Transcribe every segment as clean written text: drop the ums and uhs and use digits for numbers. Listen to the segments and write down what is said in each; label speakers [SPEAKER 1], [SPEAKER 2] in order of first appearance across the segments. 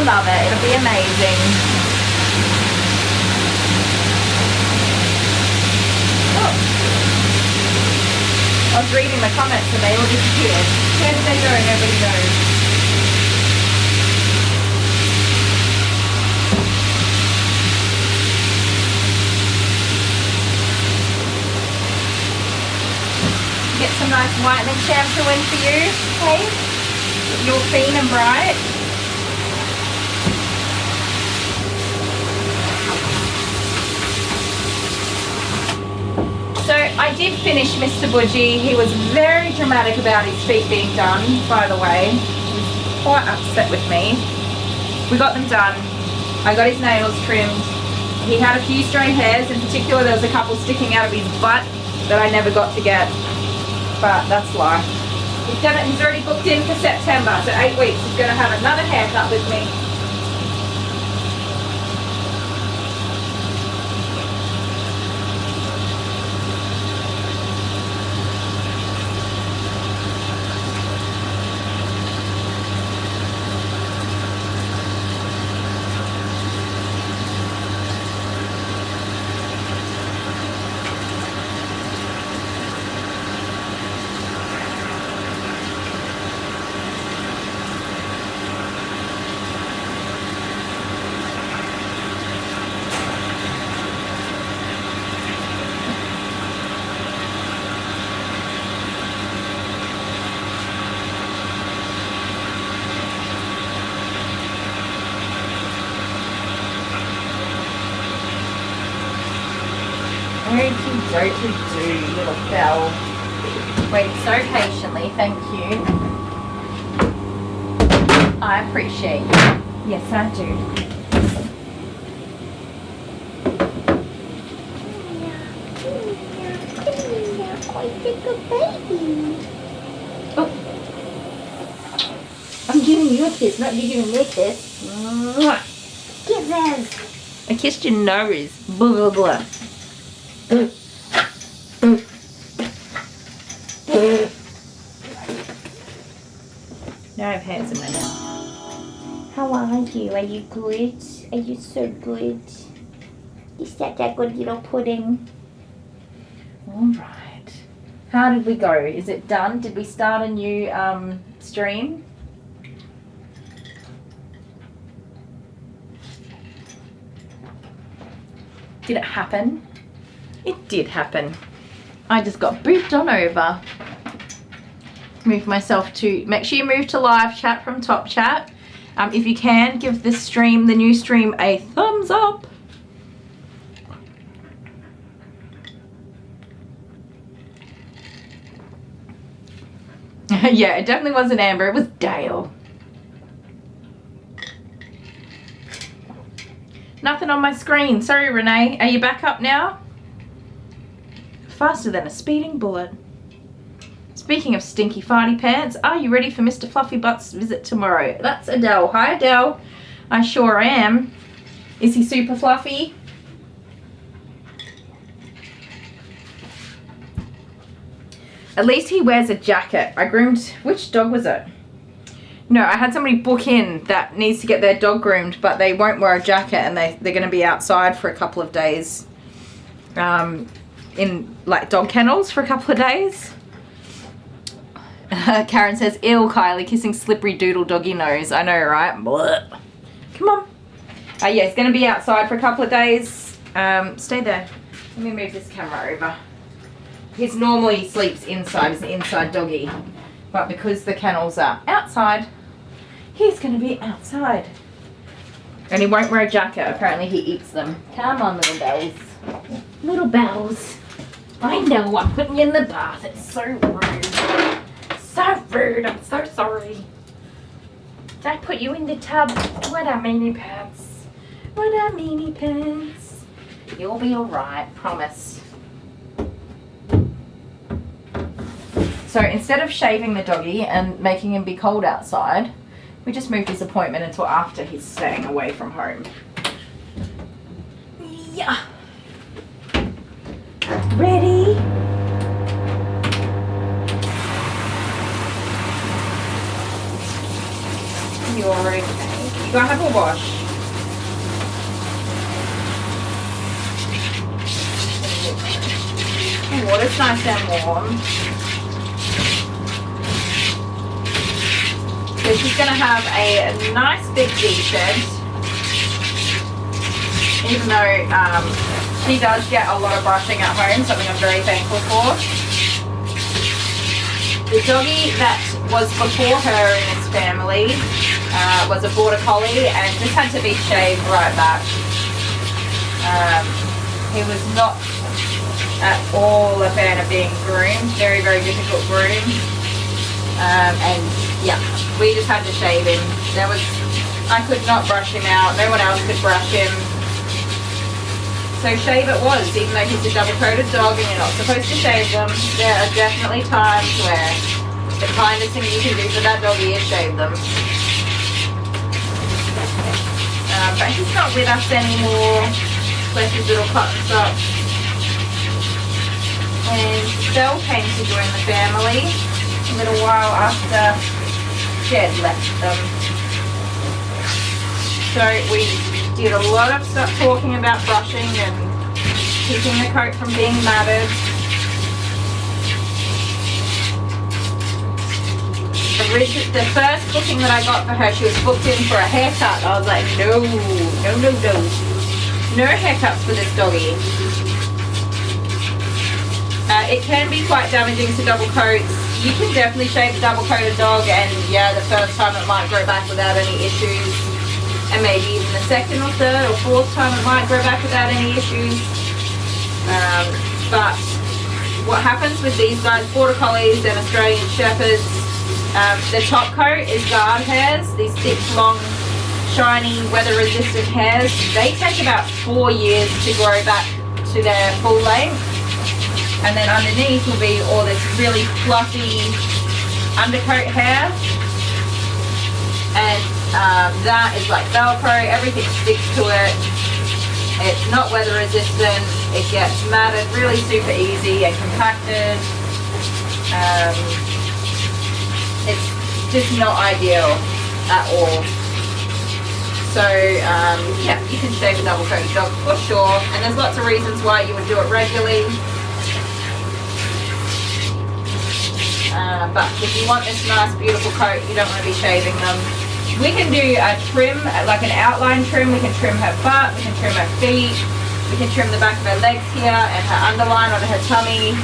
[SPEAKER 1] love it. It'll be amazing. Oh. I was reading the comments and they all disappeared. Where did they go? Nobody knows. Get some nice whitening shampoo in for you, okay? You're clean and bright. So I did finish Mr. Budgie. He was very dramatic about his feet being done, by the way. He was quite upset with me. We got them done. I got his nails trimmed. He had a few stray hairs. In particular, there was a couple sticking out of his butt that I never got to get. But that's life. He's already booked in for September, so 8 weeks. He's going to have another haircut with me. Okey-dokey-do, little bell. Wait so patiently, thank you. I appreciate you. Yes, I do. Oh. I'm giving you a kiss, not you giving me a kiss. Kisses. I kissed your nose. Blah, blah, blah. Now I have hands in my mouth.
[SPEAKER 2] How are you? Are you good? Are you so good? You such a good little pudding.
[SPEAKER 1] Alright. How did we go? Is it done? Did we start a new stream? Did it happen? It did happen. I just got booped on over. Move myself to, make sure you move to live chat from top chat. If you can, give this stream, the new stream, a thumbs up. Yeah, it definitely wasn't Amber, it was Dale. Nothing on my screen. Sorry, Renee. Are you back up now? Faster than a speeding bullet. Speaking of stinky farty pants, are you ready for Mr. Fluffy Butt's visit tomorrow? That's Adele. Hi, Adele. I sure am. Is he super fluffy? At least he wears a jacket. I groomed... Which dog was it? No, I had somebody book in that needs to get their dog groomed, but they won't wear a jacket and they're going to be outside for a couple of days. In like dog kennels for a couple of days. Karen says, ew, Kylie, kissing slippery doodle doggy nose. I know, right? Blech. Come on. Yeah, he's going to be outside for a couple of days. Stay there. Let me move this camera over. He normally sleeps inside. He's an inside doggy. But because the kennels are outside, he's going to be outside. And he won't wear a jacket. Apparently he eats them. Come on, little bells. Little bells. I know, I'm putting you in the bath. It's so rude. So rude. I'm so sorry. Did I put you in the tub? What a meanie pants. What a meanie pants. You'll be alright, promise. So instead of shaving the doggy and making him be cold outside, we just moved his appointment until after he's staying away from home. Yeah. Ready? You're okay. Go have a wash. The water's nice and warm. So she's going to have a nice big t-shirt, even though she does get a lot of brushing at home, something I'm very thankful for. The doggy that was before her in this family was a border collie and just had to be shaved right back. He was not at all a fan of being groomed, very, very difficult groom. And yeah, we just had to shave him. I could not brush him out, no one else could brush him. So shave it was, even though he's a double-coated dog and you're not supposed to shave them. There are definitely times where the kindest thing you can do for that doggy is shave them. But he's not with us anymore. Bless his little cotton socks. And Belle came to join the family a little while after Jed left them. So we did a lot of stuff talking about brushing and keeping the coat from being matted. The first booking that I got for her, she was booked in for a haircut. I was like, no. No haircuts for this doggy. It can be quite damaging to double coats. You can definitely shave a double coated dog, and yeah, the first time it might grow back without any issues. And maybe even the second or third or fourth time it might grow back without any issues. But what happens with these guys, Border Collies and Australian Shepherds, the top coat is guard hairs, these thick, long, shiny, weather-resistant hairs. They take about 4 years to grow back to their full length. And then underneath will be all this really fluffy undercoat hair. And that is like Velcro, everything sticks to it. It's not weather resistant, it gets matted really super easy and compacted. It's just not ideal at all. So yeah, you can shave a double coated dog for sure, and there's lots of reasons why you would do it regularly. But if you want this nice beautiful coat, you don't want to be shaving them. We can do a trim, like an outline trim. We can trim her butt, we can trim her feet, we can trim the back of her legs here and her underline on her tummy.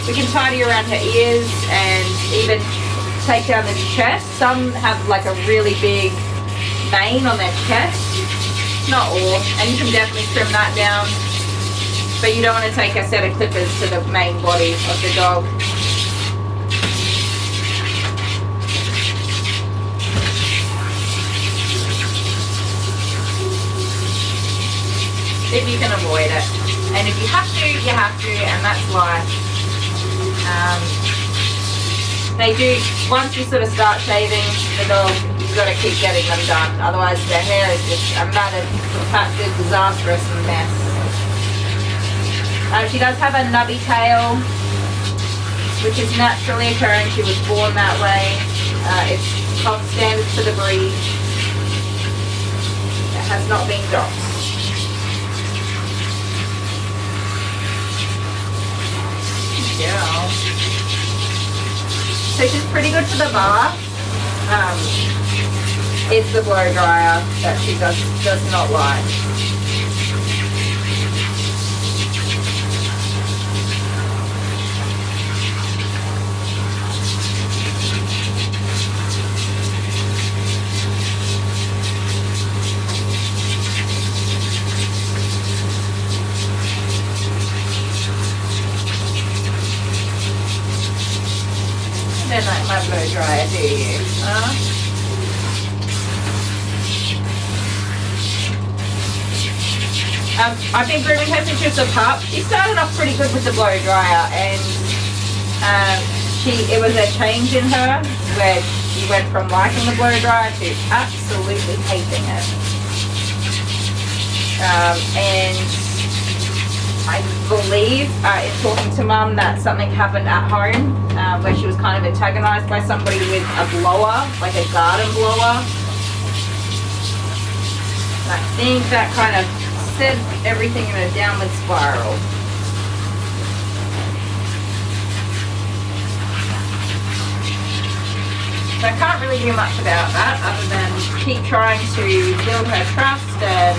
[SPEAKER 1] We can tidy around her ears and even take down this chest. Some have like a really big mane on their chest. Not all, and you can definitely trim that down. But you don't want to take a set of clippers to the main body of the dog. If you can avoid it. And if you have to, you have to, and that's life. They do, once you sort of start shaving the dog, you've got to keep getting them done. Otherwise their hair is just a matted, compacted, disastrous mess. She does have a nubby tail, which is naturally occurring. She was born that way. It's called standard for the breed. It has not been docked. Yeah. So she's pretty good for the bath. It's the blow dryer that she does not like. You don't like my blow dryer, do you? I've been grooming her since she was a pup. She started off pretty good with the blow dryer, and it was a change in her where she went from liking the blow dryer to absolutely hating it. And I believe in talking to Mum that something happened at home where she was kind of antagonised by somebody with a blower, like a garden blower. I think that kind of set everything in a downward spiral. So I can't really do much about that other than keep trying to build her trust and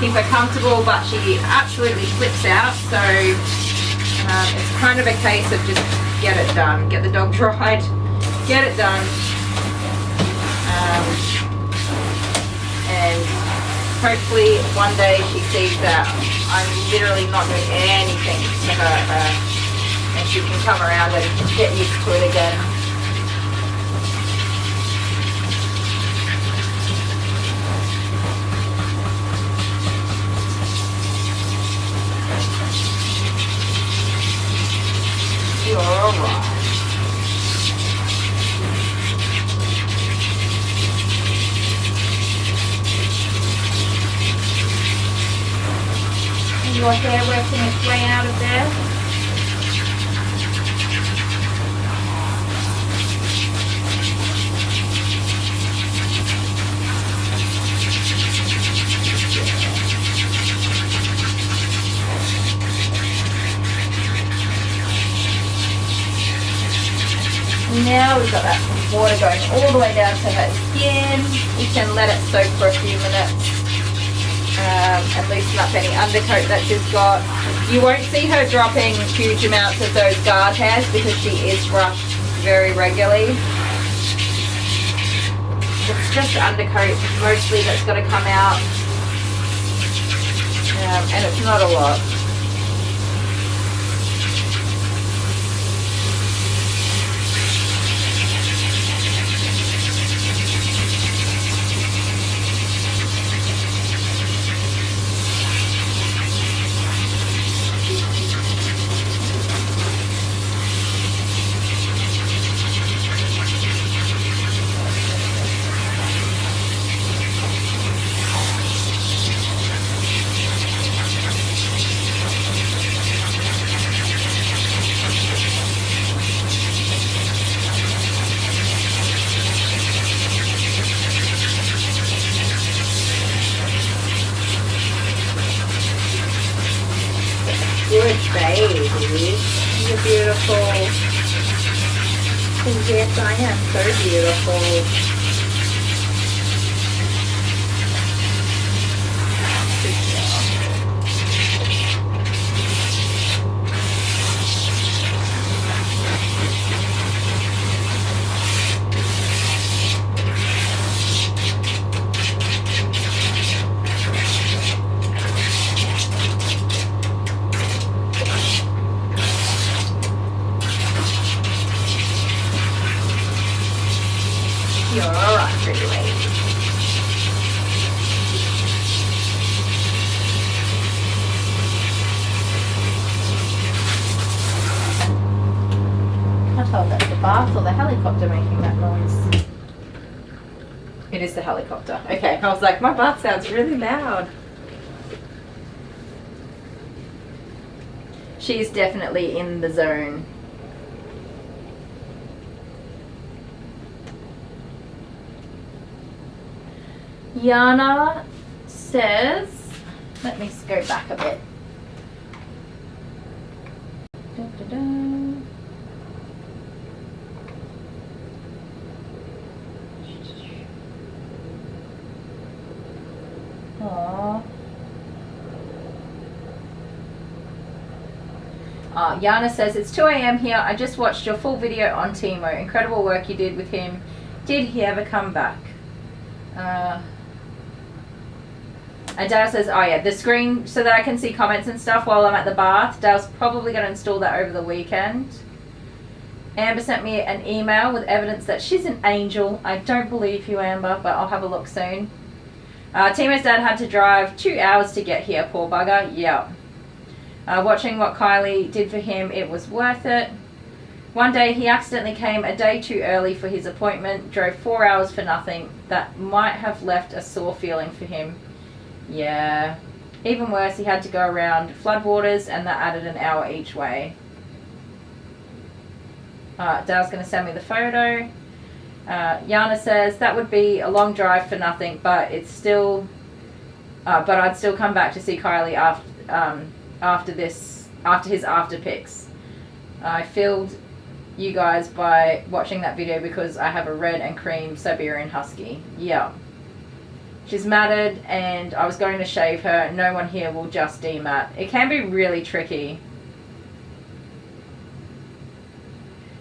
[SPEAKER 1] keep her comfortable, but she absolutely flips out. So it's kind of a case of just get it done, get the dog dried, get it done, and hopefully one day she sees that I'm literally not doing anything to hurt her and she can come around and get used to it again. You're alright. Your hair working its way out of there. Now we've got that water going all the way down to her skin. We can let it soak for a few minutes and loosen up any undercoat that she's got. You won't see her dropping huge amounts of those guard hairs because she is brushed very regularly. It's just undercoat mostly that's got to come out, and it's not a lot. Good baby. You're beautiful. Yes, I am so beautiful. You're alright, pretty lady. Can't tell if that's the bath or the helicopter making that noise. It is the helicopter. Okay, I was like, my bath sounds really loud. She's definitely in the zone. Yana says, let me go back a bit. Da, da, da. Aww. Yana says, it's 2 a.m. here. I just watched your full video on Timo. Incredible work you did with him. Did he ever come back? And Dale says, oh yeah, the screen so that I can see comments and stuff while I'm at the bath. Dale's probably going to install that over the weekend. Amber sent me an email with evidence that she's an angel. I don't believe you, Amber, but I'll have a look soon. Timo's dad had to drive 2 hours to get here, poor bugger. Yeah. Watching what Kylie did for him, it was worth it. One day he accidentally came a day too early for his appointment, drove 4 hours for nothing. That might have left a sore feeling for him. Yeah. Even worse, he had to go around floodwaters and that added an hour each way. Dale's going to send me the photo. Yana says, that would be a long drive for nothing, but it's still But I'd still come back to see Kylie after his after pics. I filled you guys by watching that video because I have a red and cream Siberian Husky. Yeah. She's matted and I was going to shave her. No one here will just demat. It can be really tricky.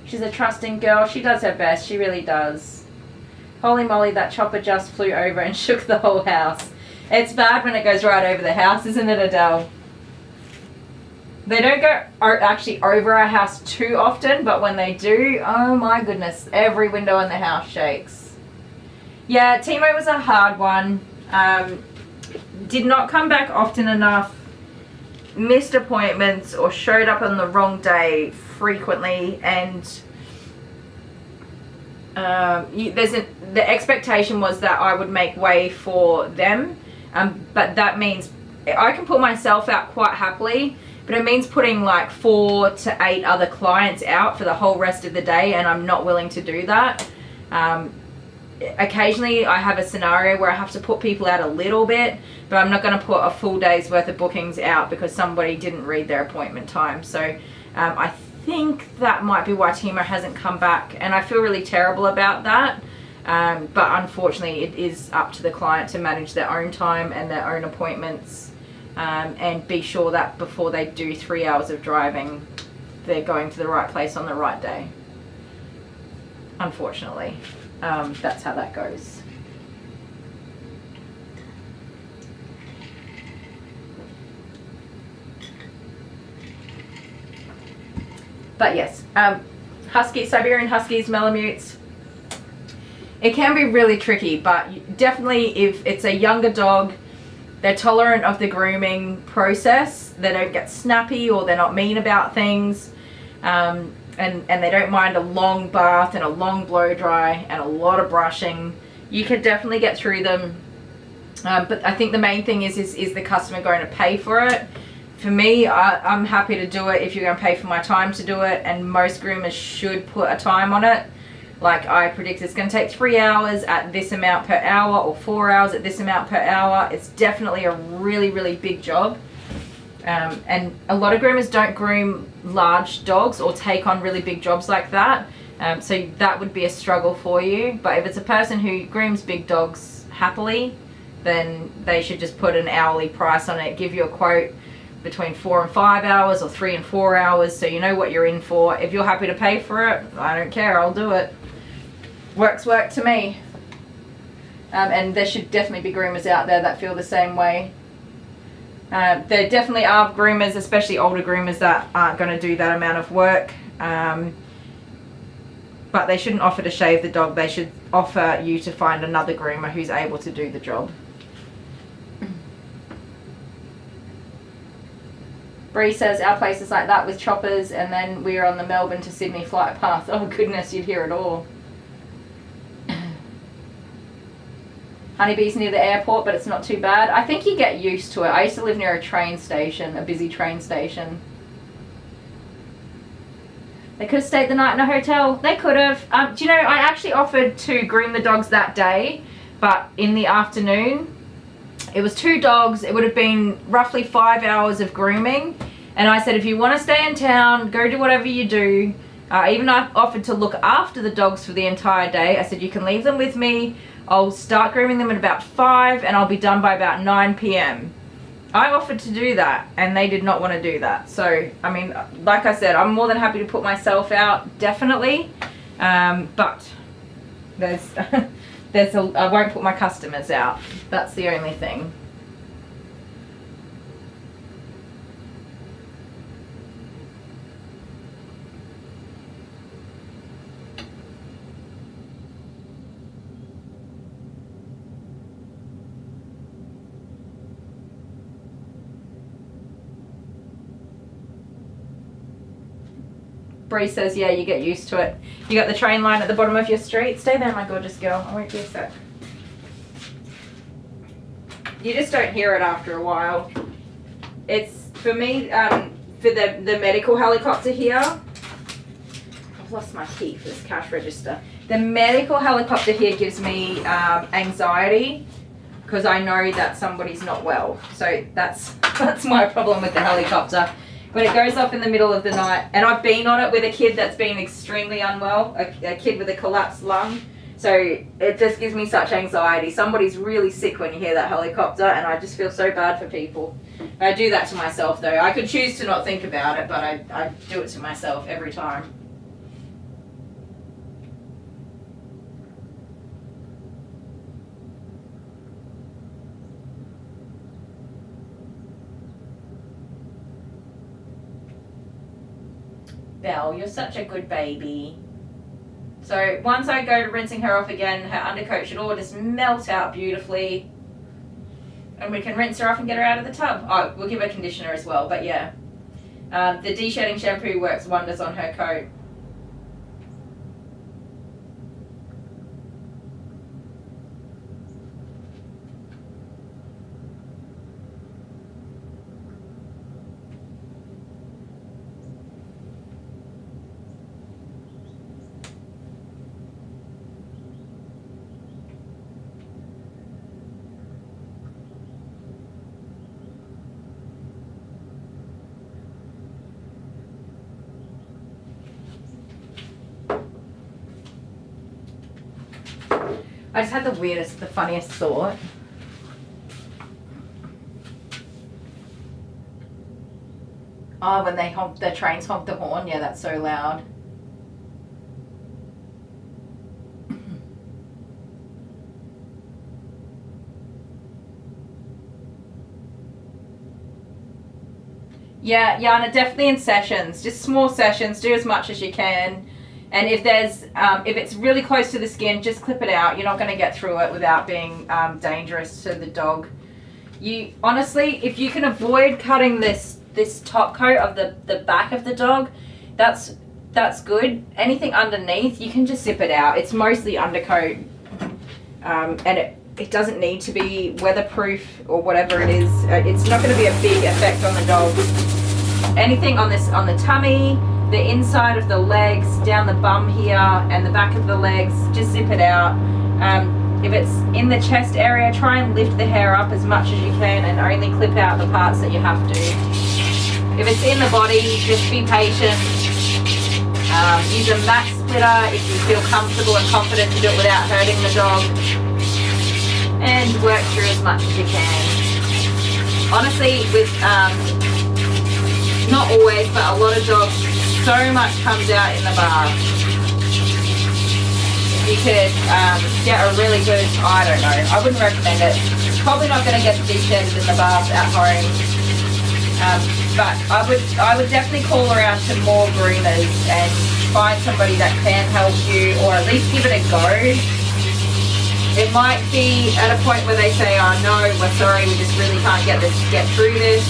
[SPEAKER 1] She's a trusting girl. She does her best. She really does. Holy moly, that chopper just flew over and shook the whole house. It's bad when it goes right over the house, isn't it, Adele? They don't go actually over our house too often, but when they do, oh my goodness, every window in the house shakes. Yeah, Timo was a hard one. Did not come back often enough. Missed appointments or showed up on the wrong day frequently, and the expectation was that I would make way for them, but that means I can put myself out quite happily, but it means putting like 4 to 8 other clients out for the whole rest of the day, and I'm not willing to do that. Occasionally I have a scenario where I have to put people out a little bit, but I'm not going to put a full day's worth of bookings out because somebody didn't read their appointment time. So I think that might be why Timo hasn't come back, and I feel really terrible about that. But unfortunately it is up to the client to manage their own time and their own appointments, and be sure that before they do 3 hours of driving, they're going to the right place on the right day. Unfortunately, that's how that goes. But yes, Huskies, Siberian Huskies, Malamutes, it can be really tricky, but definitely if it's a younger dog, they're tolerant of the grooming process, they don't get snappy or they're not mean about things, and they don't mind a long bath and a long blow dry and a lot of brushing, you can definitely get through them. But I think the main thing is the customer going to pay for it. For me, I'm happy to do it if you're going to pay for my time to do it, and most groomers should put a time on it. Like I predict it's going to take 3 hours at this amount per hour, or 4 hours at this amount per hour. It's definitely a really, really big job. And a lot of groomers don't groom large dogs or take on really big jobs like that. So that would be a struggle for you. But if it's a person who grooms big dogs happily, then they should just put an hourly price on it, give you a quote between 4 and 5 hours or 3 and 4 hours, so you know what you're in for. If you're happy to pay for it, I don't care, I'll do it. Work to me. And there should definitely be groomers out there that feel the same way. There definitely are groomers, especially older groomers, that aren't going to do that amount of work. But they shouldn't offer to shave the dog. They should offer you to find another groomer who's able to do the job. Bree says our place is like that with choppers, and then we are on the Melbourne to Sydney flight path. Oh goodness, you'd hear it all. Honeybee's near the airport, but it's not too bad. I think you get used to it. I used to live near a train station, a busy train station. They could have stayed the night in a hotel. They could have. Do you know, I actually offered to groom the dogs that day, but in the afternoon. It was 2 dogs. It would have been roughly 5 hours of grooming. And I said, if you want to stay in town, go do whatever you do. Even I offered to look after the dogs for the entire day. I said, you can leave them with me. I'll start grooming them at about 5 and I'll be done by about 9 p.m. I offered to do that and they did not want to do that. So, I mean, like I said, I'm more than happy to put myself out, definitely. But there's... I won't put my customers out. That's the only thing. Bree says, yeah, you get used to it. You got the train line at the bottom of your street. Stay there, my gorgeous girl. I won't be a sec. You just don't hear it after a while. It's, for me, for the medical helicopter here, I've lost my key for this cash register. The medical helicopter here gives me anxiety. because I know that somebody's not well. So that's my problem with the helicopter. But it goes off in the middle of the night, and I've been on it with a kid that's been extremely unwell, a kid with a collapsed lung. So it just gives me such anxiety. Somebody's really sick when you hear that helicopter, and I just feel so bad for people. I do that to myself though. I could choose to not think about it, but I do it to myself every time. Belle, you're such a good baby. So once I go to rinsing her off again, her undercoat should all just melt out beautifully. And we can rinse her off and get her out of the tub. Oh, we'll give her conditioner as well, but yeah. The de-shedding shampoo works wonders on her coat. I just had the funniest thought. Oh, when the trains honk the horn, yeah, that's so loud. Yeah, and definitely in sessions, just small sessions, do as much as you can. And if there's, if it's really close to the skin, just clip it out. You're not going to get through it without being dangerous to the dog. You honestly, if you can avoid cutting this top coat of the back of the dog, that's good. Anything underneath, you can just zip it out. It's mostly undercoat, and it doesn't need to be weatherproof or whatever it is. It's not going to be a big effect on the dog. Anything on the tummy, the inside of the legs, down the bum here, and the back of the legs, just zip it out. If it's in the chest area, try and lift the hair up as much as you can and only clip out the parts that you have to. If it's in the body, just be patient. Use a mat splitter if you feel comfortable and confident to do it without hurting the dog. And work through as much as you can. Honestly, with, not always, but a lot of dogs, so much comes out in the bath. If you could get a really good, I don't know, I wouldn't recommend it. Probably not going to get the de-shedded in the bath at home. But I would definitely call around to more groomers and find somebody that can help you, or at least give it a go. It might be at a point where they say, oh no, we're sorry, we just really can't get through this.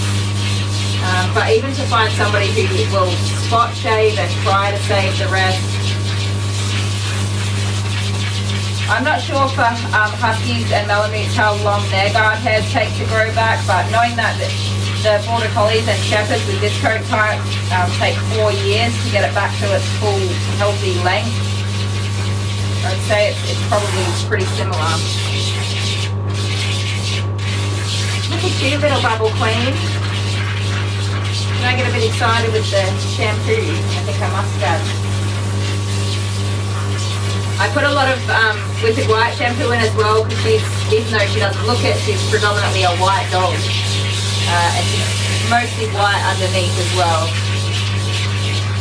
[SPEAKER 1] But even to find somebody who will spot shave and try to save the rest. I'm not sure for Huskies and Malamutes how long their guard hairs take to grow back, but knowing that the Border Collies and Shepherds with this coat type take 4 years to get it back to its full healthy length, I'd say it's probably pretty similar. Look at you, little bubble queen. I get a bit excited with the shampoo. I think I must have. I put a lot of Wicked White shampoo in as well, because even though she doesn't look it, she's predominantly a white dog. And she's mostly white underneath as well.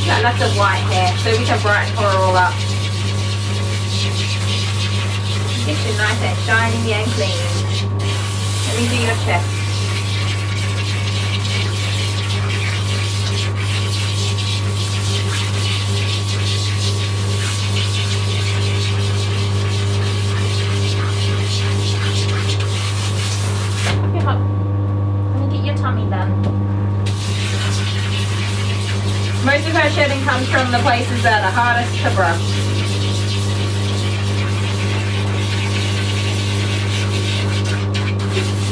[SPEAKER 1] Got lots of white hair, so we can brighten her all up. Get you nice and shiny and clean. Let me do your chest. Most of her shedding comes from the places that are hardest to brush.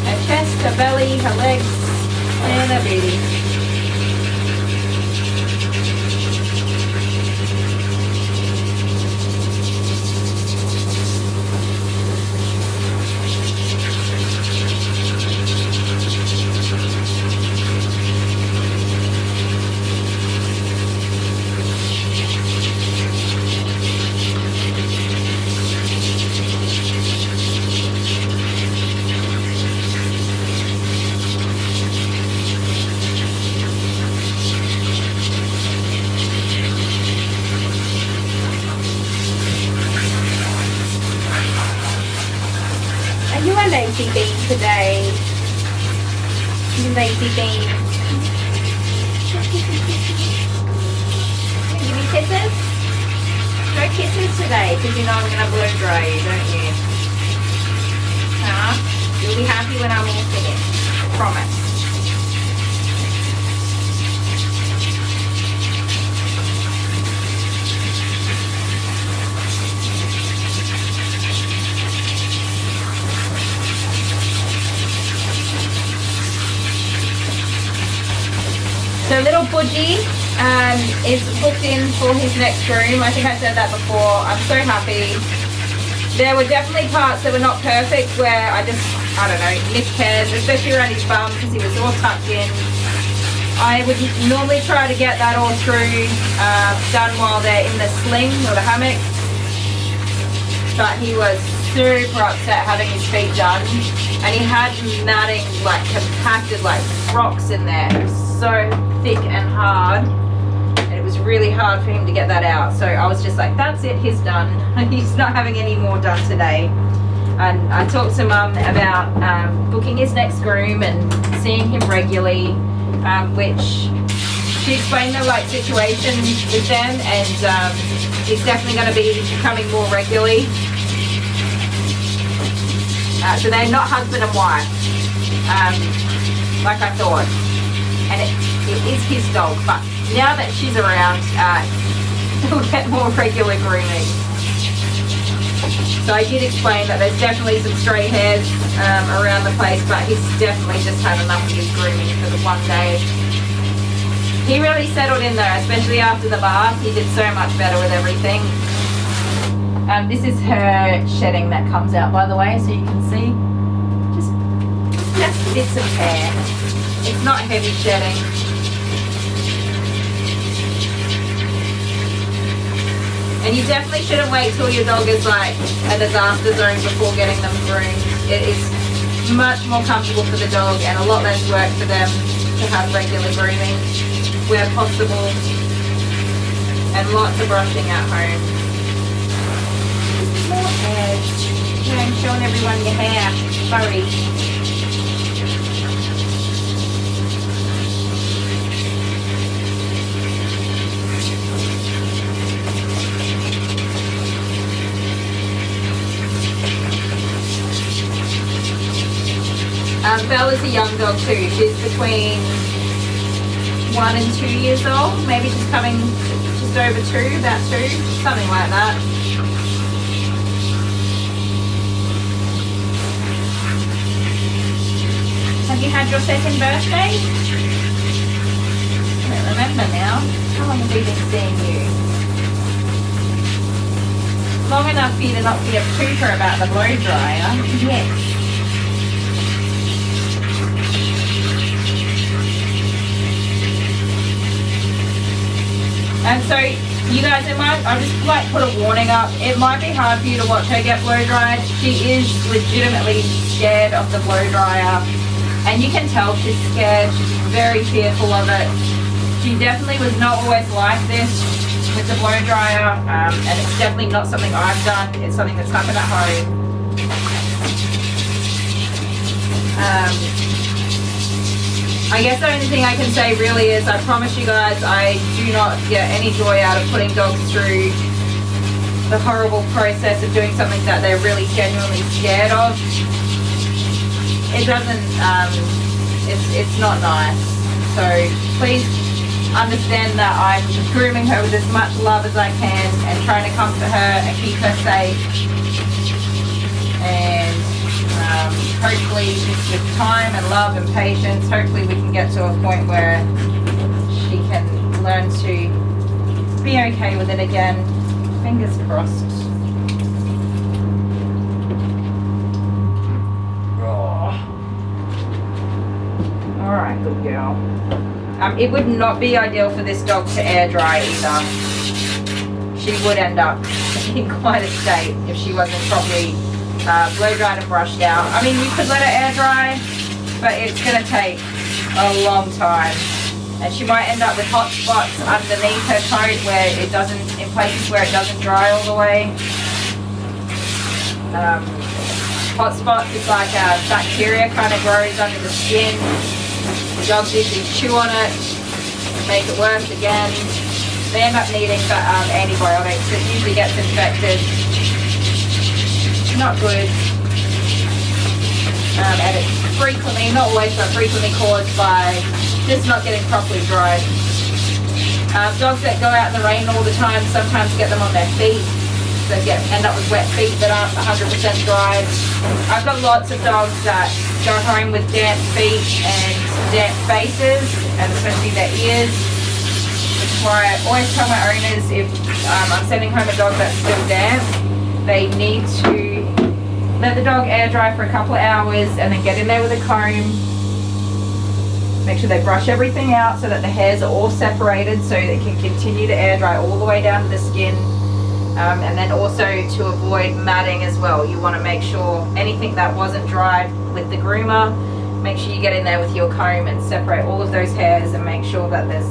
[SPEAKER 1] Her chest, her belly, her legs, and her booty.
[SPEAKER 2] You a lazy bean today. You lazy bean. Give me kisses? No kisses today because you know I'm going to blow dry you, don't you? Huh? You'll be happy when I'm all finished. I promise. So little Budgie is booked in for his next groom. I think I said that before. I'm so happy. There were definitely parts that were not perfect where I don't know, miscared, especially around his bum because he was all tucked in. I would normally try to get that all through, done while they're in the sling or the hammock. But he was super upset having his feet done. And he had matting, like compacted like rocks in there. It was so thick and hard. And it was really hard for him to get that out. So I was just like, that's it, he's done. He's not having any more done today. And I talked to Mum about booking his next groom and seeing him regularly, which she explained the like situation with them, and he's definitely going to be coming more regularly. So they're not husband and wife, like I thought. And it is his dog, but now that she's around, he'll get more regular grooming. So I did explain that there's definitely some stray hairs around the place, but he's definitely just had enough of his grooming for the one day. He really settled in though, especially after the bath. He did so much better with everything. This is her shedding that comes out, by the way, so you can see. Just bits of hair. It's not heavy shedding. And you definitely shouldn't wait till your dog is like a disaster zone before getting them groomed. It is much more comfortable for the dog and a lot less work for them to have regular grooming where possible, and lots of brushing at home. More hairs. You know, showing everyone your hair. Sorry. Bella's a young dog too. She's between 1 and 2 years old. Maybe she's coming just over 2, about 2, something like that. Have you had your second birthday? I don't remember now. How long have we been seeing you? Long enough for you to not be a pooper about the blow dryer. Yes. And so, you guys, I'll just like put a warning up. It might be hard for you to watch her get blow dried. She is legitimately scared of the blow dryer. And you can tell she's scared. She's very fearful of it. She definitely was not always like this with the blow dryer. And it's definitely not something I've done. It's something that's happened at home. I guess the only thing I can say really is I promise you guys I do not get any joy out of putting dogs through the horrible process of doing something that they're really genuinely scared of. It doesn't, it's not nice. So please understand that I'm grooming her with as much love as I can and trying to comfort her and keep her safe. And hopefully just with time and love and patience, hopefully we can get to a point where she can learn to be okay with it again. Fingers crossed. Oh. Alright, good girl. It would not be ideal for this dog to air dry either. She would end up in quite a state if she wasn't properly blow dried and brushed out. I mean, you could let her air dry, but it's going to take a long time. And she might end up with hot spots underneath her coat where it doesn't, in places where it doesn't dry all the way. hot spots. It's like bacteria kind of grows under the skin. The dogs usually chew on it, make it worse again. They end up needing antibiotics. It usually gets infected. Not good. And it's frequently, not always, but frequently caused by just not getting properly dried. Dogs that go out in the rain all the time sometimes get them on their feet. They end up with wet feet that aren't 100% dried. I've got lots of dogs that go home with damp feet and damp faces, and especially their ears. Which is why I always tell my owners, if I'm sending home a dog that's still damp, they need to let the dog air dry for a couple of hours and then get in there with a comb. Make sure they brush everything out so that the hairs are all separated so they can continue to air dry all the way down to the skin. And then also to avoid matting as well. You want to make sure anything that wasn't dried with the groomer, make sure you get in there with your comb and separate all of those hairs and make sure that there's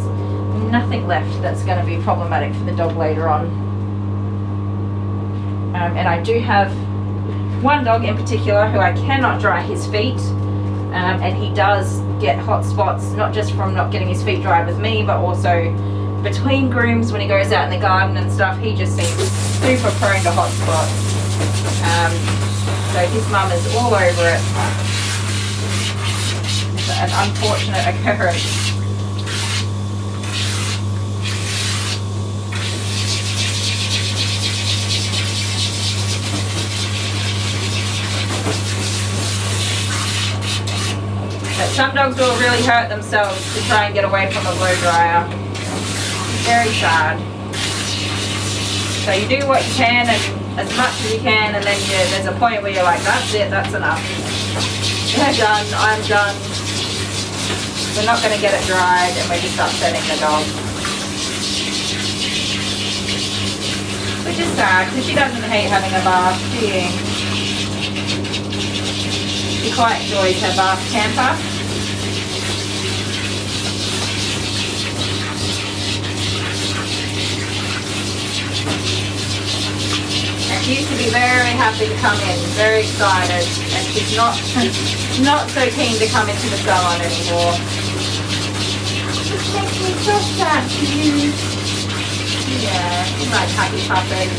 [SPEAKER 2] nothing left that's going to be problematic for the dog later on. And I do have one dog in particular who I cannot dry his feet, and he does get hot spots, not just from not getting his feet dried with me, but also between grooms when he goes out in the garden and stuff. He just seems super prone to hot spots. So his mum is all over it. It's an unfortunate occurrence. But some dogs will really hurt themselves to try and get away from a blow dryer. Very sad. So you do what you can and as much as you can, and then there's a point where you're like, that's it, that's enough. They're done, I'm done. We're not going to get it dried and we're just upsetting the dog. Which is sad because she doesn't hate having a bath, do you? She quite enjoys her bath camper. And she used to be very happy to come in, very excited, and she's not so keen to come into the salon anymore. It makes me so sad for you. Yeah, she's like happy puppy.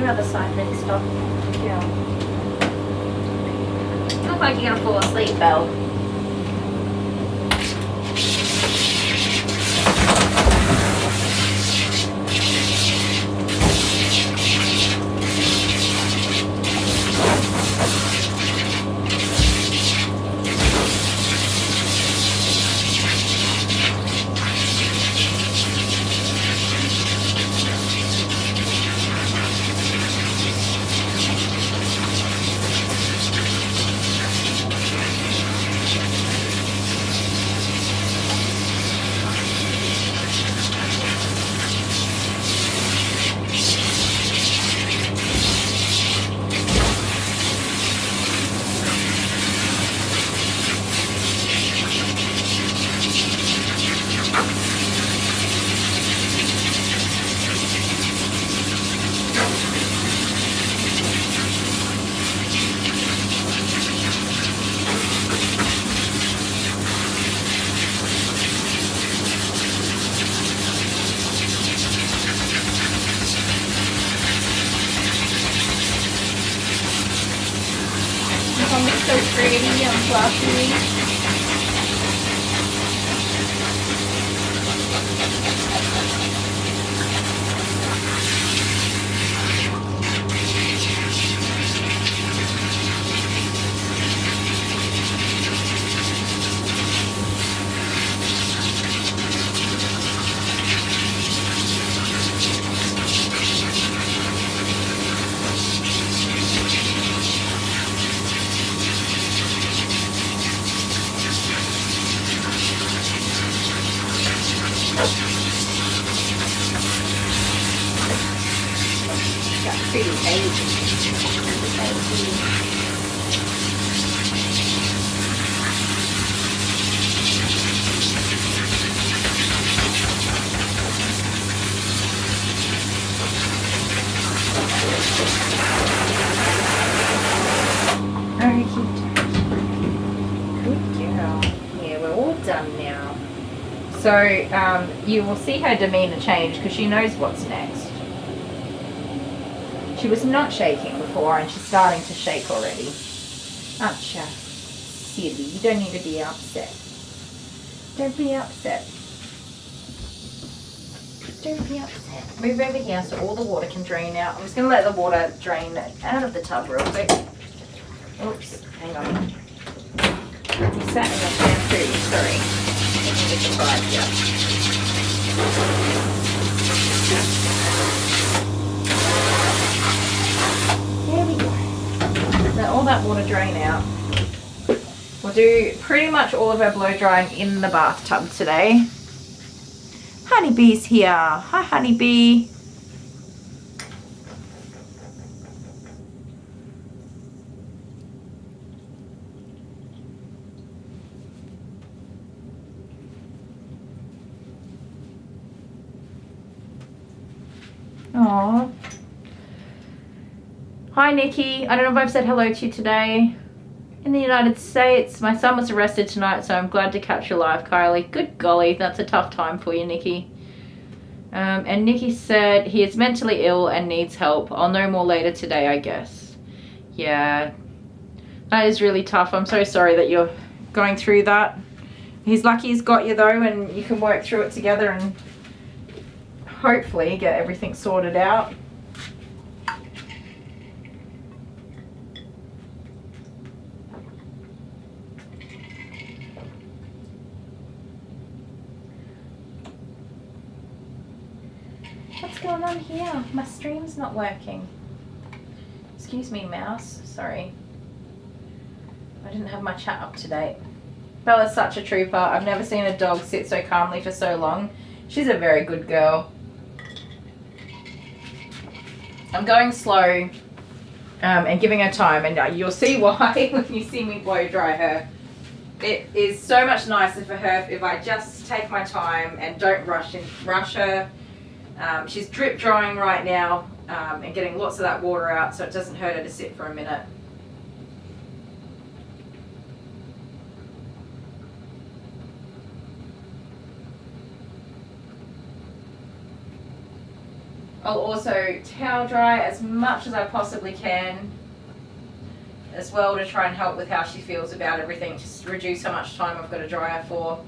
[SPEAKER 2] Other side then stop. Yeah. Look like you're gonna fall asleep, Belle. so pretty and fluffy. Pretty Very cute. Good girl. Yeah, we're all done now. So you will see her demeanor change because she knows what's next. She was not shaking before and she's starting to shake already. Aren't you? Silly, you don't need to be upset. Don't be upset. Don't be upset. Move over here so all the water can drain out. I'm just going to let the water drain out of the tub real quick. Oops, hang on. You sat in the shampoo, sorry. I need to surprise you. There we go. Let all that water drain out. We'll do pretty much all of our blow drying in the bathtub today. Honeybee's here. Hi, honeybee. Aww. Hi, Nikki. I don't know if I've said hello to you today. In the United States, my son was arrested tonight, so I'm glad to catch you live, Kylie. Good golly, that's a tough time for you, Nikki. And Nikki said he is mentally ill and needs help. I'll know more later today, I guess. Yeah, that is really tough. I'm so sorry that you're going through that. He's lucky he's got you, though, and you can work through it together and hopefully get everything sorted out. What's going on here? My stream's not working. Excuse me, mouse. Sorry. I didn't have my chat up to date. Bella's such a trooper. I've never seen a dog sit so calmly for so long. She's a very good girl. I'm going slow and giving her time, and you'll see why when you see me blow dry her. It is so much nicer for her if I just take my time and don't rush her. She's drip drying right now and getting lots of that water out, so it doesn't hurt her to sit for a minute. I'll also towel dry as much as I possibly can as well to try and help with how she feels about everything, just reduce how much time I've got to dry her for.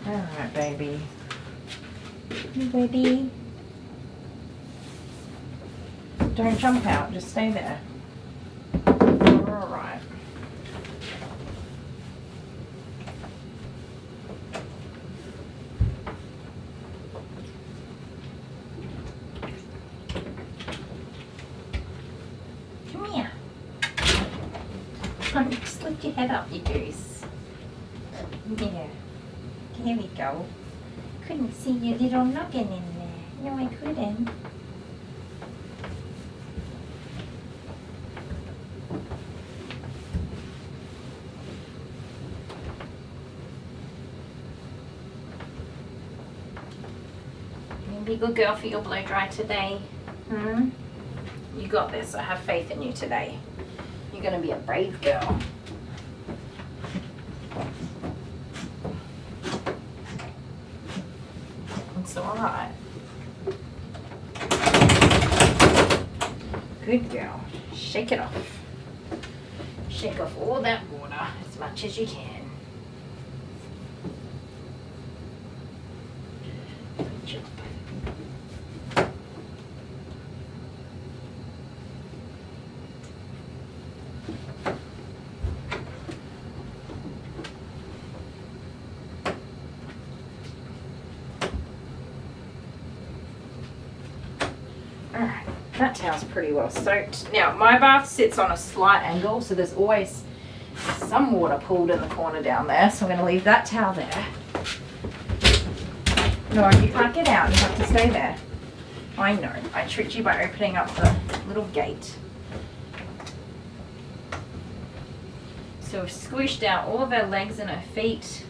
[SPEAKER 2] Alright, baby. You ready? Don't jump out, just stay there. Alright. Come here. Come on, just lift your head up, you goose. Yeah. Here we go. Couldn't see your little noggin in there. No, I couldn't.
[SPEAKER 1] Be a good girl for your blow dry today. Hmm? You got this. I have faith in you today. You're going to be a brave girl. It's alright. Good girl. Shake it off. Shake off all that water as much as you can. Good job. Alright, that towel's pretty well soaked. Now, my bath sits on a slight angle, so there's always some water pooled in the corner down there, so I'm going to leave that towel there. No, you can't get out, you have to stay there. I know, I tricked you by opening up the little gate. So we've squished out all of her legs and her feet.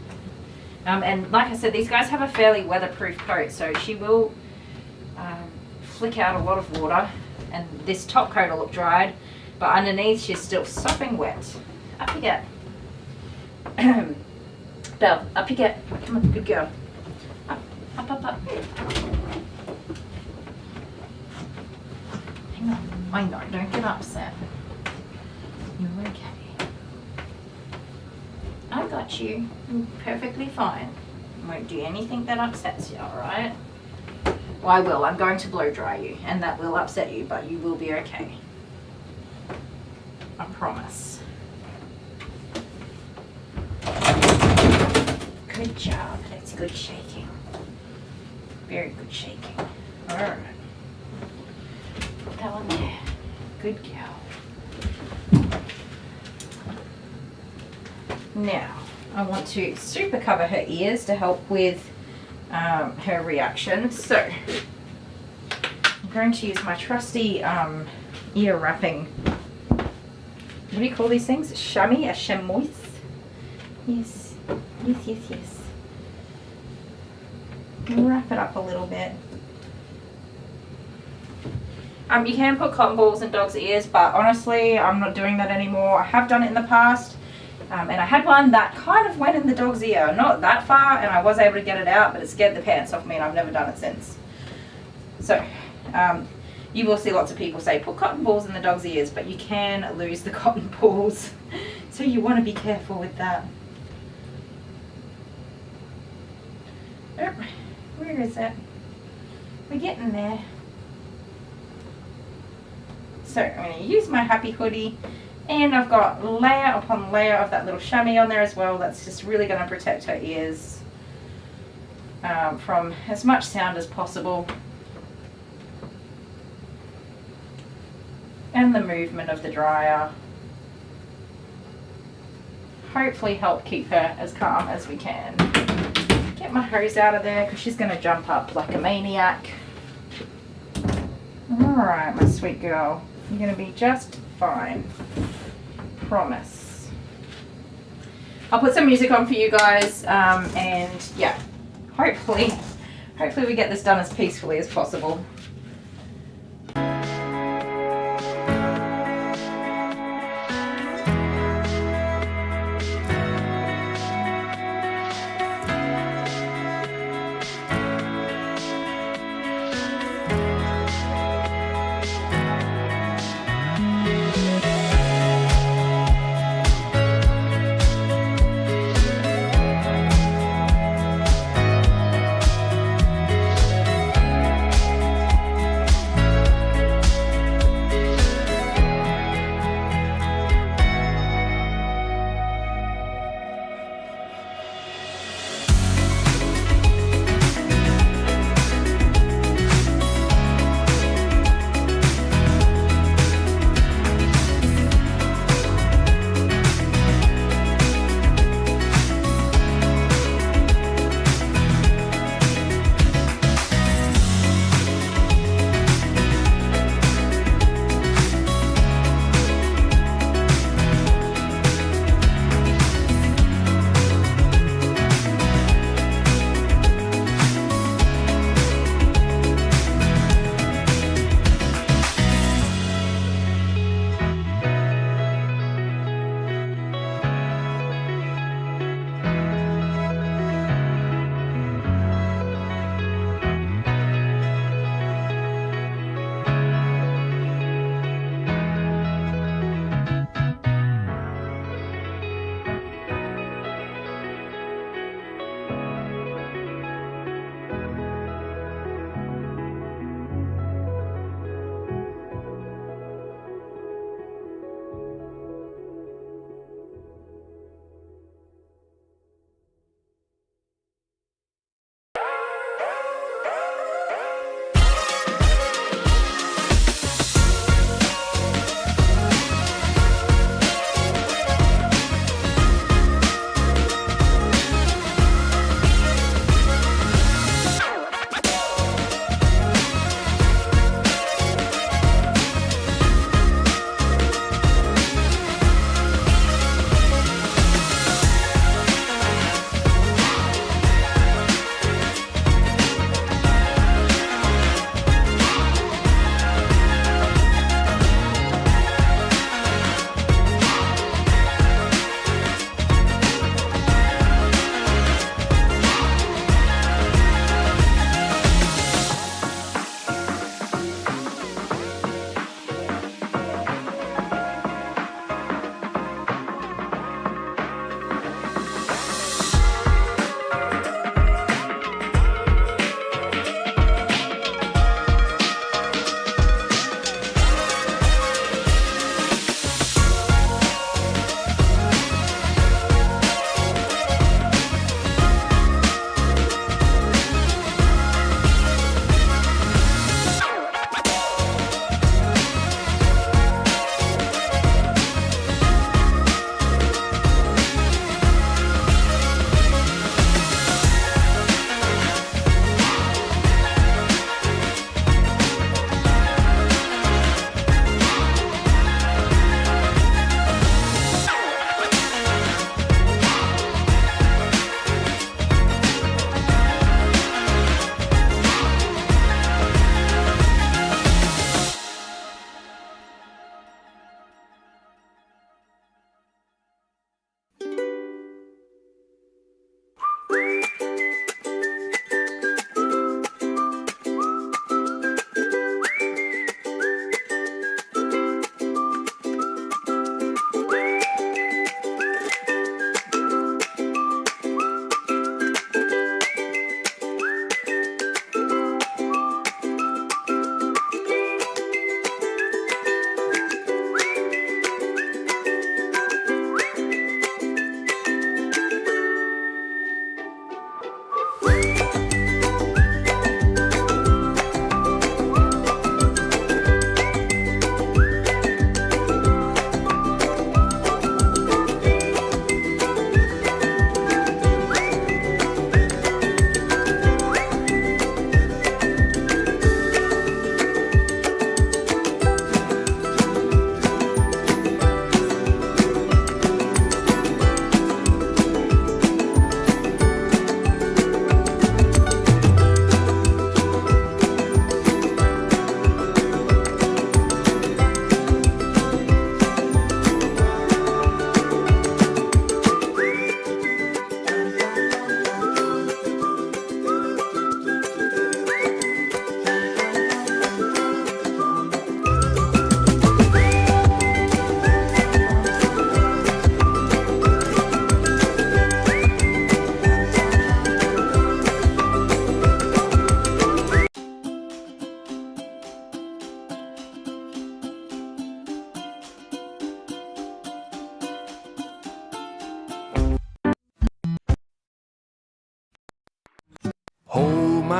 [SPEAKER 1] And like I said, these guys have a fairly weatherproof coat, so she will flick out a lot of water, and this top coat will look dried, but underneath she's still sopping wet. Up you get. Belle, up you get. Come on, good girl. Up, up, up, up. Hang on. I know, don't get upset. You're okay. I got you. You're perfectly fine. Won't do anything that upsets you, alright? Well, I will. I'm going to blow dry you, and that will upset you, but you will be okay. I promise. Good job. That's good shaking. Very good shaking. Alright. Put that one there. Good girl. Now, I want to super cover her ears to help with her reaction. So I'm going to use my trusty ear wrapping. What do you call these things? Chamois? A chamois? Yes. Yes, yes, yes. Wrap it up a little bit. You can put cotton balls in dogs' ears, but honestly, I'm not doing that anymore. I have done it in the past. And I had one that kind of went in the dog's ear, not that far, and I was able to get it out, but it scared the pants off me, and I've never done it since. So, you will see lots of people say put cotton balls in the dog's ears, but you can lose the cotton balls, so you want to be careful with that. Oh, where is it? We're getting there. So, I'm going to use my happy hoodie. And I've got layer upon layer of that little chamois on there as well. That's just really going to protect her ears from as much sound as possible. And the movement of the dryer. Hopefully help keep her as calm as we can. Get my hose out of there because she's going to jump up like a maniac. Alright, my sweet girl. You're going to be just fine. Promise. I'll put some music on for you guys, and yeah, hopefully we get this done as peacefully as possible.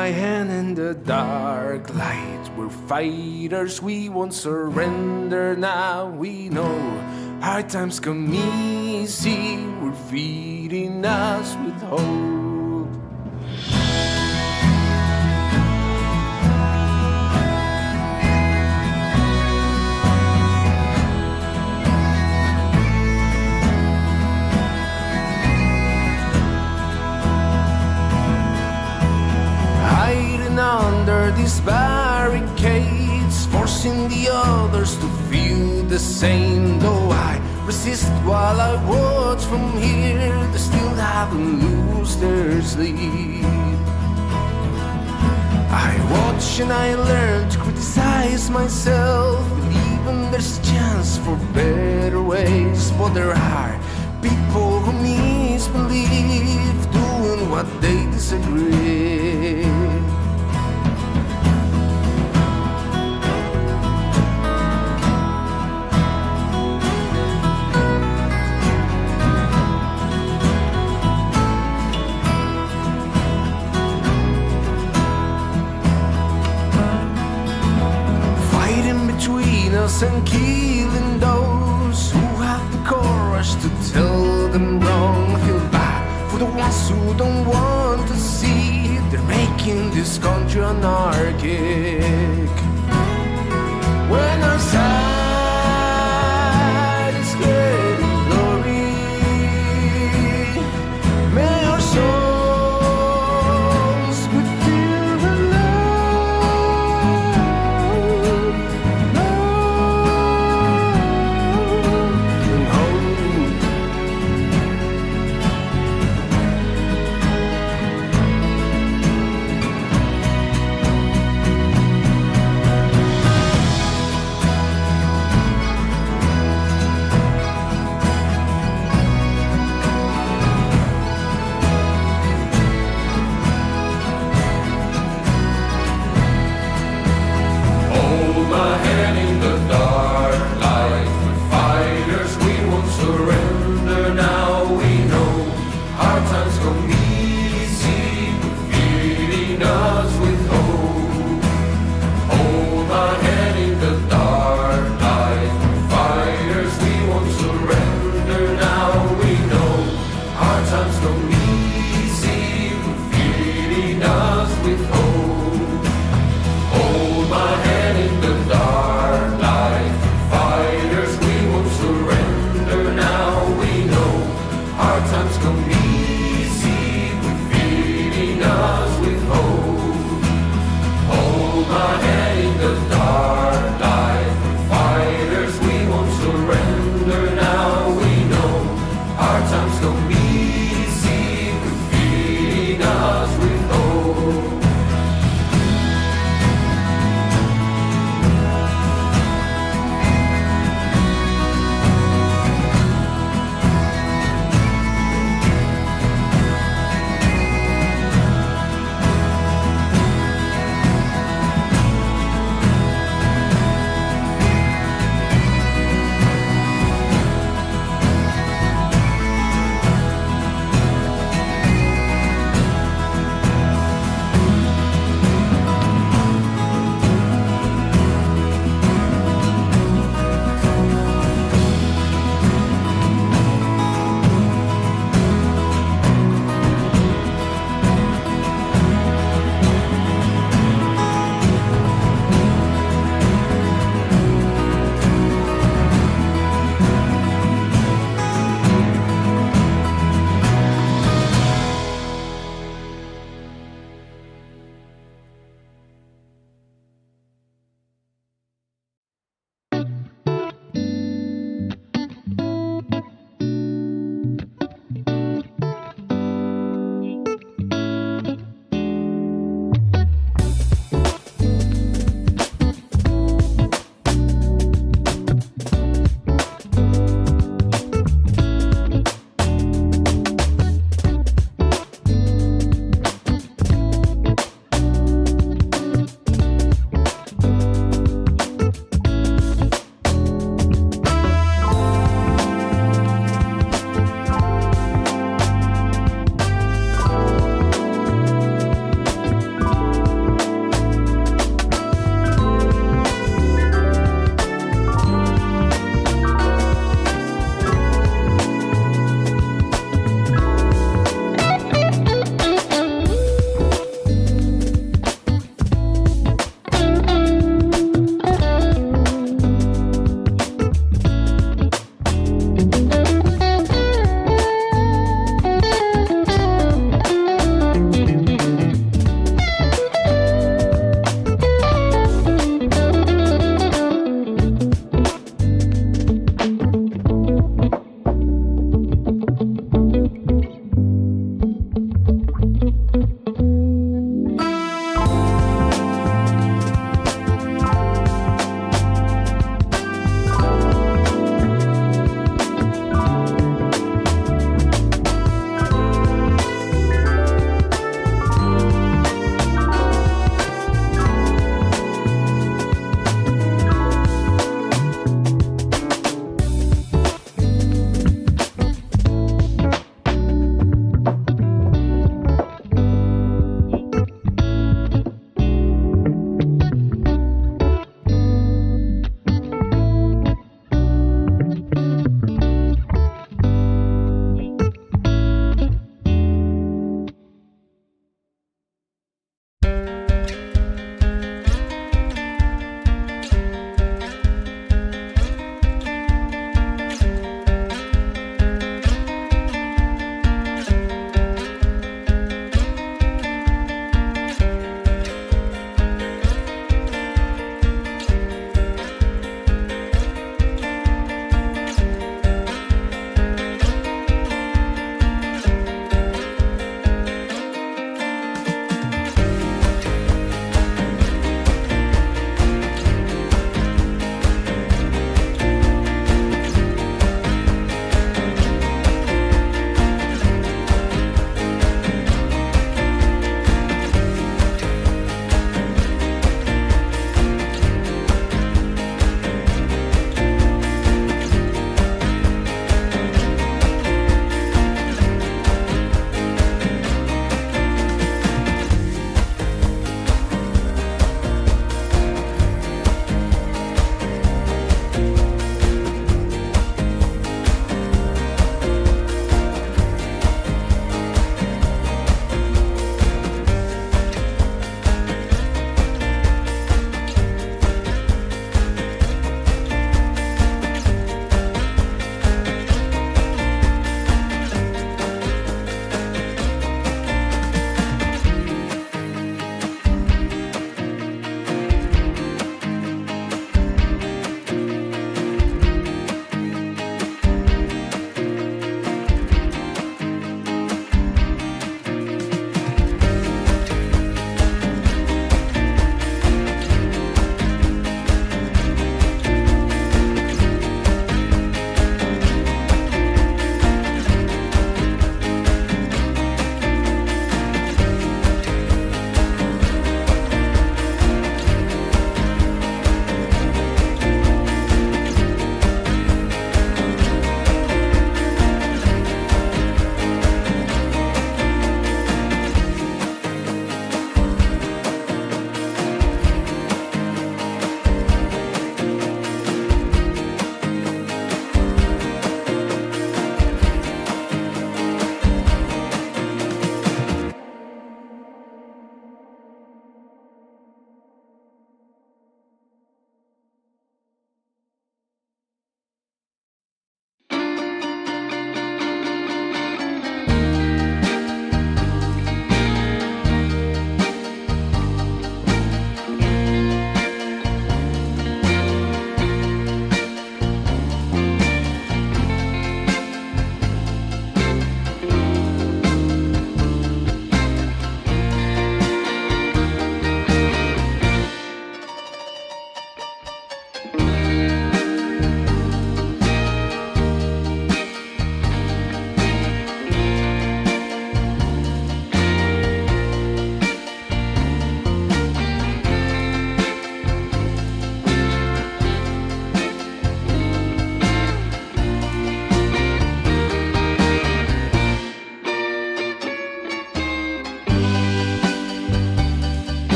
[SPEAKER 3] my hand in the dark light. We're fighters, we won't surrender. Now we know hard times come easy. We're feeding us with hope. Hiding under these barricades, forcing the others to feel the same. Though I resist while I watch from here, they still haven't lost their sleep. I watch and I learn to criticize myself, believing there's a chance for better ways. But there are people who misbelieve, doing what they disagree. And killing those who have the courage to tell them wrong. I feel bad for the ones who don't want to see they're making this country anarchic. When our side is getting glory, may our souls be filled with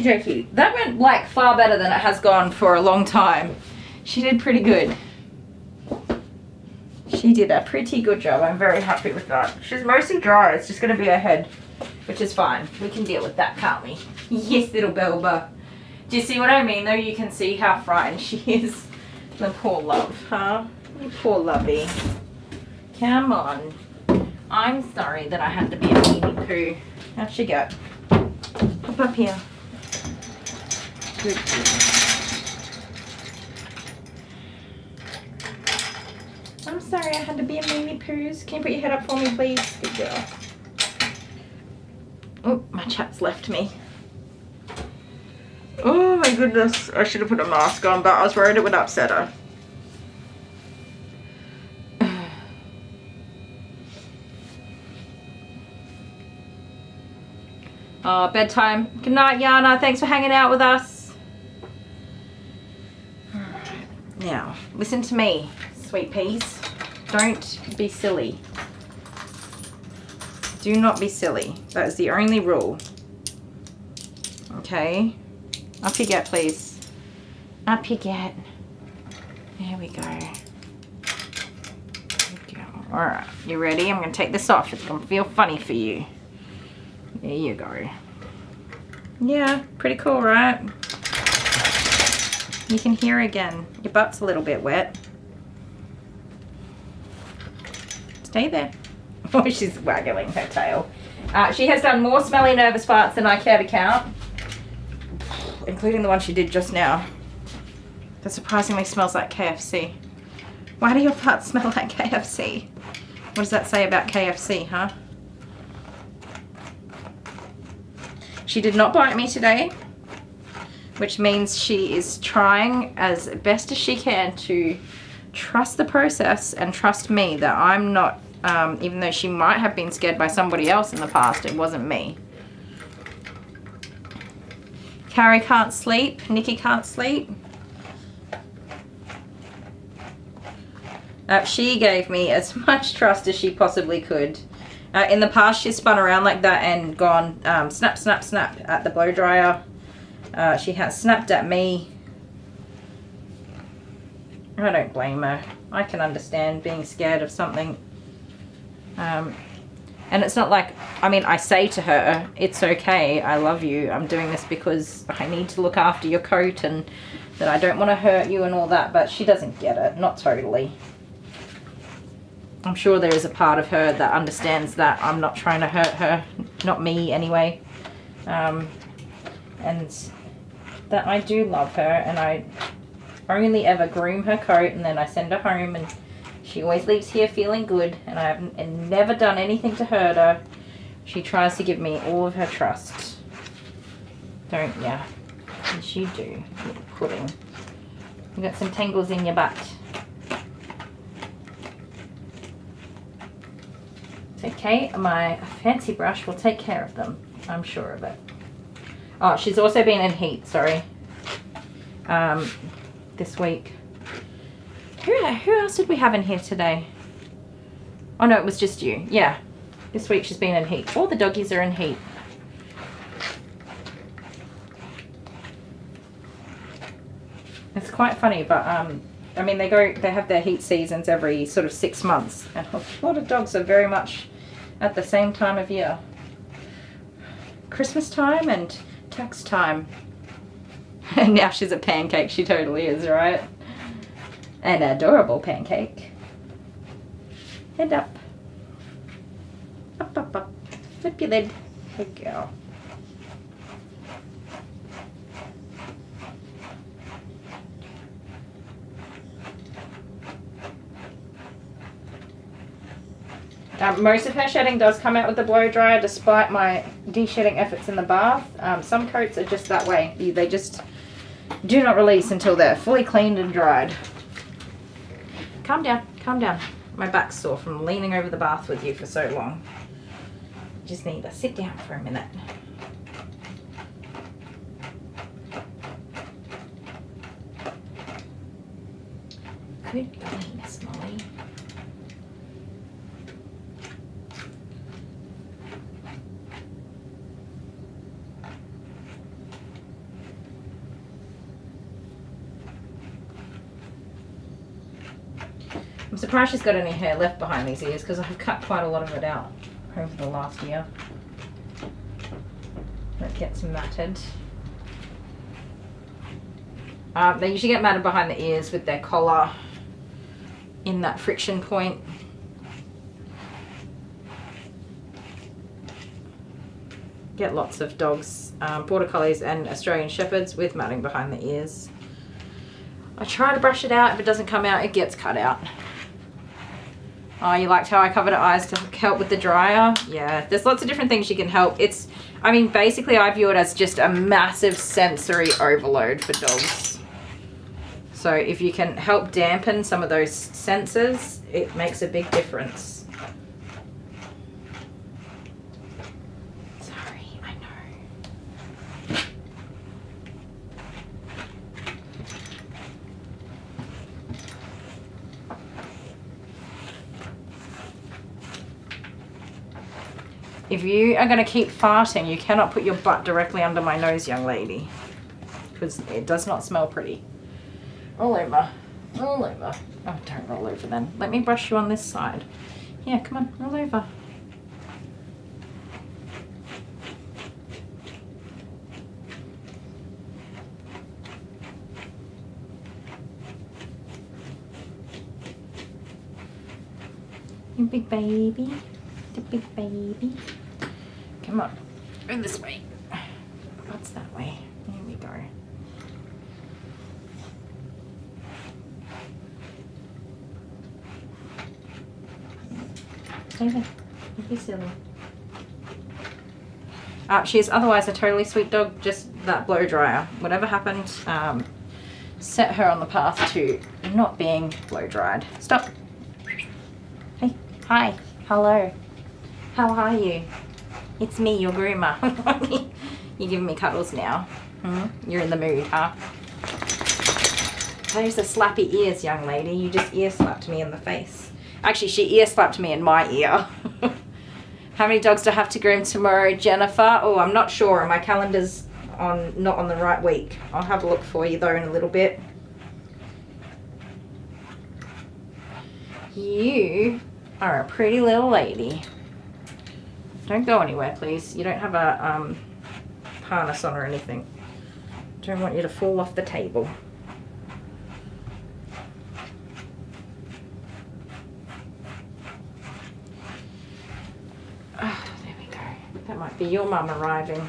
[SPEAKER 1] dokey. That went like far better than it has gone for a long time. She did pretty good. She did a pretty good job. I'm very happy with that. She's mostly dry. It's just going to be her head, which is fine. We can deal with that, can't we? Yes, little Belba. Do you see what I mean, though? You can see how frightened she is. The poor love, huh? You poor lovey. Come on. I'm sorry that I had to be a weenie poo. How'd she go? Hop up here. Good girl. I'm sorry I had to be a weenie poos. Can you put your head up for me, please? Good girl. Oh, my chat's left me. Oh my goodness. I should have put a mask on, but I was worried it would upset her. Oh, bedtime. Good night, Yana. Thanks for hanging out with us. Alright. Now, listen to me, sweet peas. Don't be silly. Do not be silly. That is the only rule. Okay? Up you get, please. Up you get. There we go. Alright, you ready? I'm going to take this off. It's going to feel funny for you. There you go. Yeah, pretty cool, right? You can hear again. Your butt's a little bit wet. Stay there. Oh, she's waggling her tail. She has done more smelly nervous farts than I care to count, including the one she did just now. That surprisingly smells like KFC. Why do your farts smell like KFC? What does that say about KFC, huh? She did not bite me today, which means she is trying as best as she can to trust the process and trust me that I'm not, even though she might have been scared by somebody else in the past, it wasn't me. Carrie can't sleep. Nikki can't sleep. She gave me as much trust as she possibly could. In the past, she's spun around like that and gone snap, snap, snap at the blow dryer. She has snapped at me. I don't blame her. I can understand being scared of something. And it's not like, I mean, I say to her, it's okay, I love you. I'm doing this because I need to look after your coat and that I don't want to hurt you and all that. But she doesn't get it. Not totally. I'm sure there is a part of her that understands that I'm not trying to hurt her, not me anyway, and that I do love her, and I only ever groom her coat and then I send her home, and she always leaves here feeling good, and I have never done anything to hurt her. She tries to give me all of her trust. Don't ya? Yes, you do, little pudding. You got some tangles in your butt. Okay, my fancy brush will take care of them. I'm sure of it. Oh, she's also been in heat, sorry. This week. Who else did we have in here today? Oh no, it was just you. Yeah. This week she's been in heat. All the doggies are in heat. It's quite funny, but I mean they have their heat seasons every sort of 6 months. And a lot of dogs are very much at the same time of year. Christmas time and tax time. And now she's a pancake, she totally is, right? An adorable pancake. Head up. Up, up, up. Flip your lid. Good girl. Most of her shedding does come out with the blow dryer despite my de-shedding efforts in the bath. Some coats are just that way. They just do not release until they're fully cleaned and dried. Calm down, calm down. My back's sore from leaning over the bath with you for so long. Just need to sit down for a minute. Good golly, Miss Molly. I'm surprised she's got any hair left behind these ears because I've cut quite a lot of it out over the last year. That gets matted. They usually get matted behind the ears with their collar in that friction point. Get lots of dogs, Border Collies and Australian Shepherds with matting behind the ears. I try to brush it out. If it doesn't come out, it gets cut out. Oh, you liked how I covered her eyes to help with the dryer? Yeah, there's lots of different things you can help. I mean, basically I view it as just a massive sensory overload for dogs. So if you can help dampen some of those senses, it makes a big difference. If you are going to keep farting, you cannot put your butt directly under my nose, young lady, because it does not smell pretty. Roll over. Roll over. Oh, don't roll over then. Let me brush you on this side. Yeah, come on, roll over. You big baby. The big baby. Come on. Go this way. What's that way? Here we go. Stay there. Don't be silly. She is otherwise a totally sweet dog, just that blow dryer. Whatever happened, set her on the path to not being blow dried. Stop. Hey. Hi. Hello. How are you? It's me, your groomer. You're giving me cuddles now. You're in the mood, huh? Those are slappy ears, young lady. You just ear slapped me in the face. Actually, she ear slapped me in my ear. How many dogs do I have to groom tomorrow, Jennifer? Oh, I'm not sure. My calendar's not on the right week. I'll have a look for you though in a little bit. You are a pretty little lady. Don't go anywhere, please. You don't have a harness on or anything. Don't want you to fall off the table. Oh, there we go. That might be your mum arriving.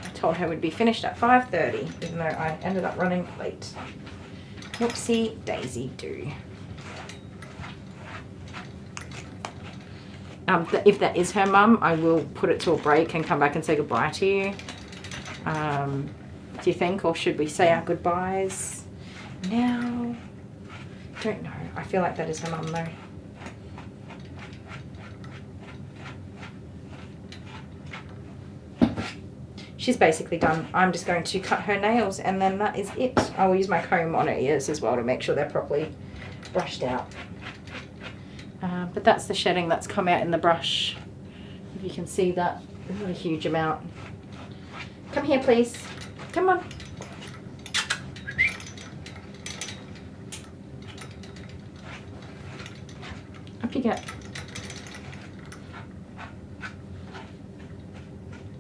[SPEAKER 1] I told her we'd be finished at 5:30, even though I ended up running late. Whoopsie daisy do. If that is her mum, I will put it to a break and come back and say goodbye to you. Do you think, or should we say our goodbyes now? Don't know. I feel like that is her mum though. She's basically done. I'm just going to cut her nails and then that is it. I will use my comb on her ears as well to make sure they're properly brushed out. But that's the shedding that's come out in the brush. If you can see that, not a huge amount. Come here, please. Come on. Up you get.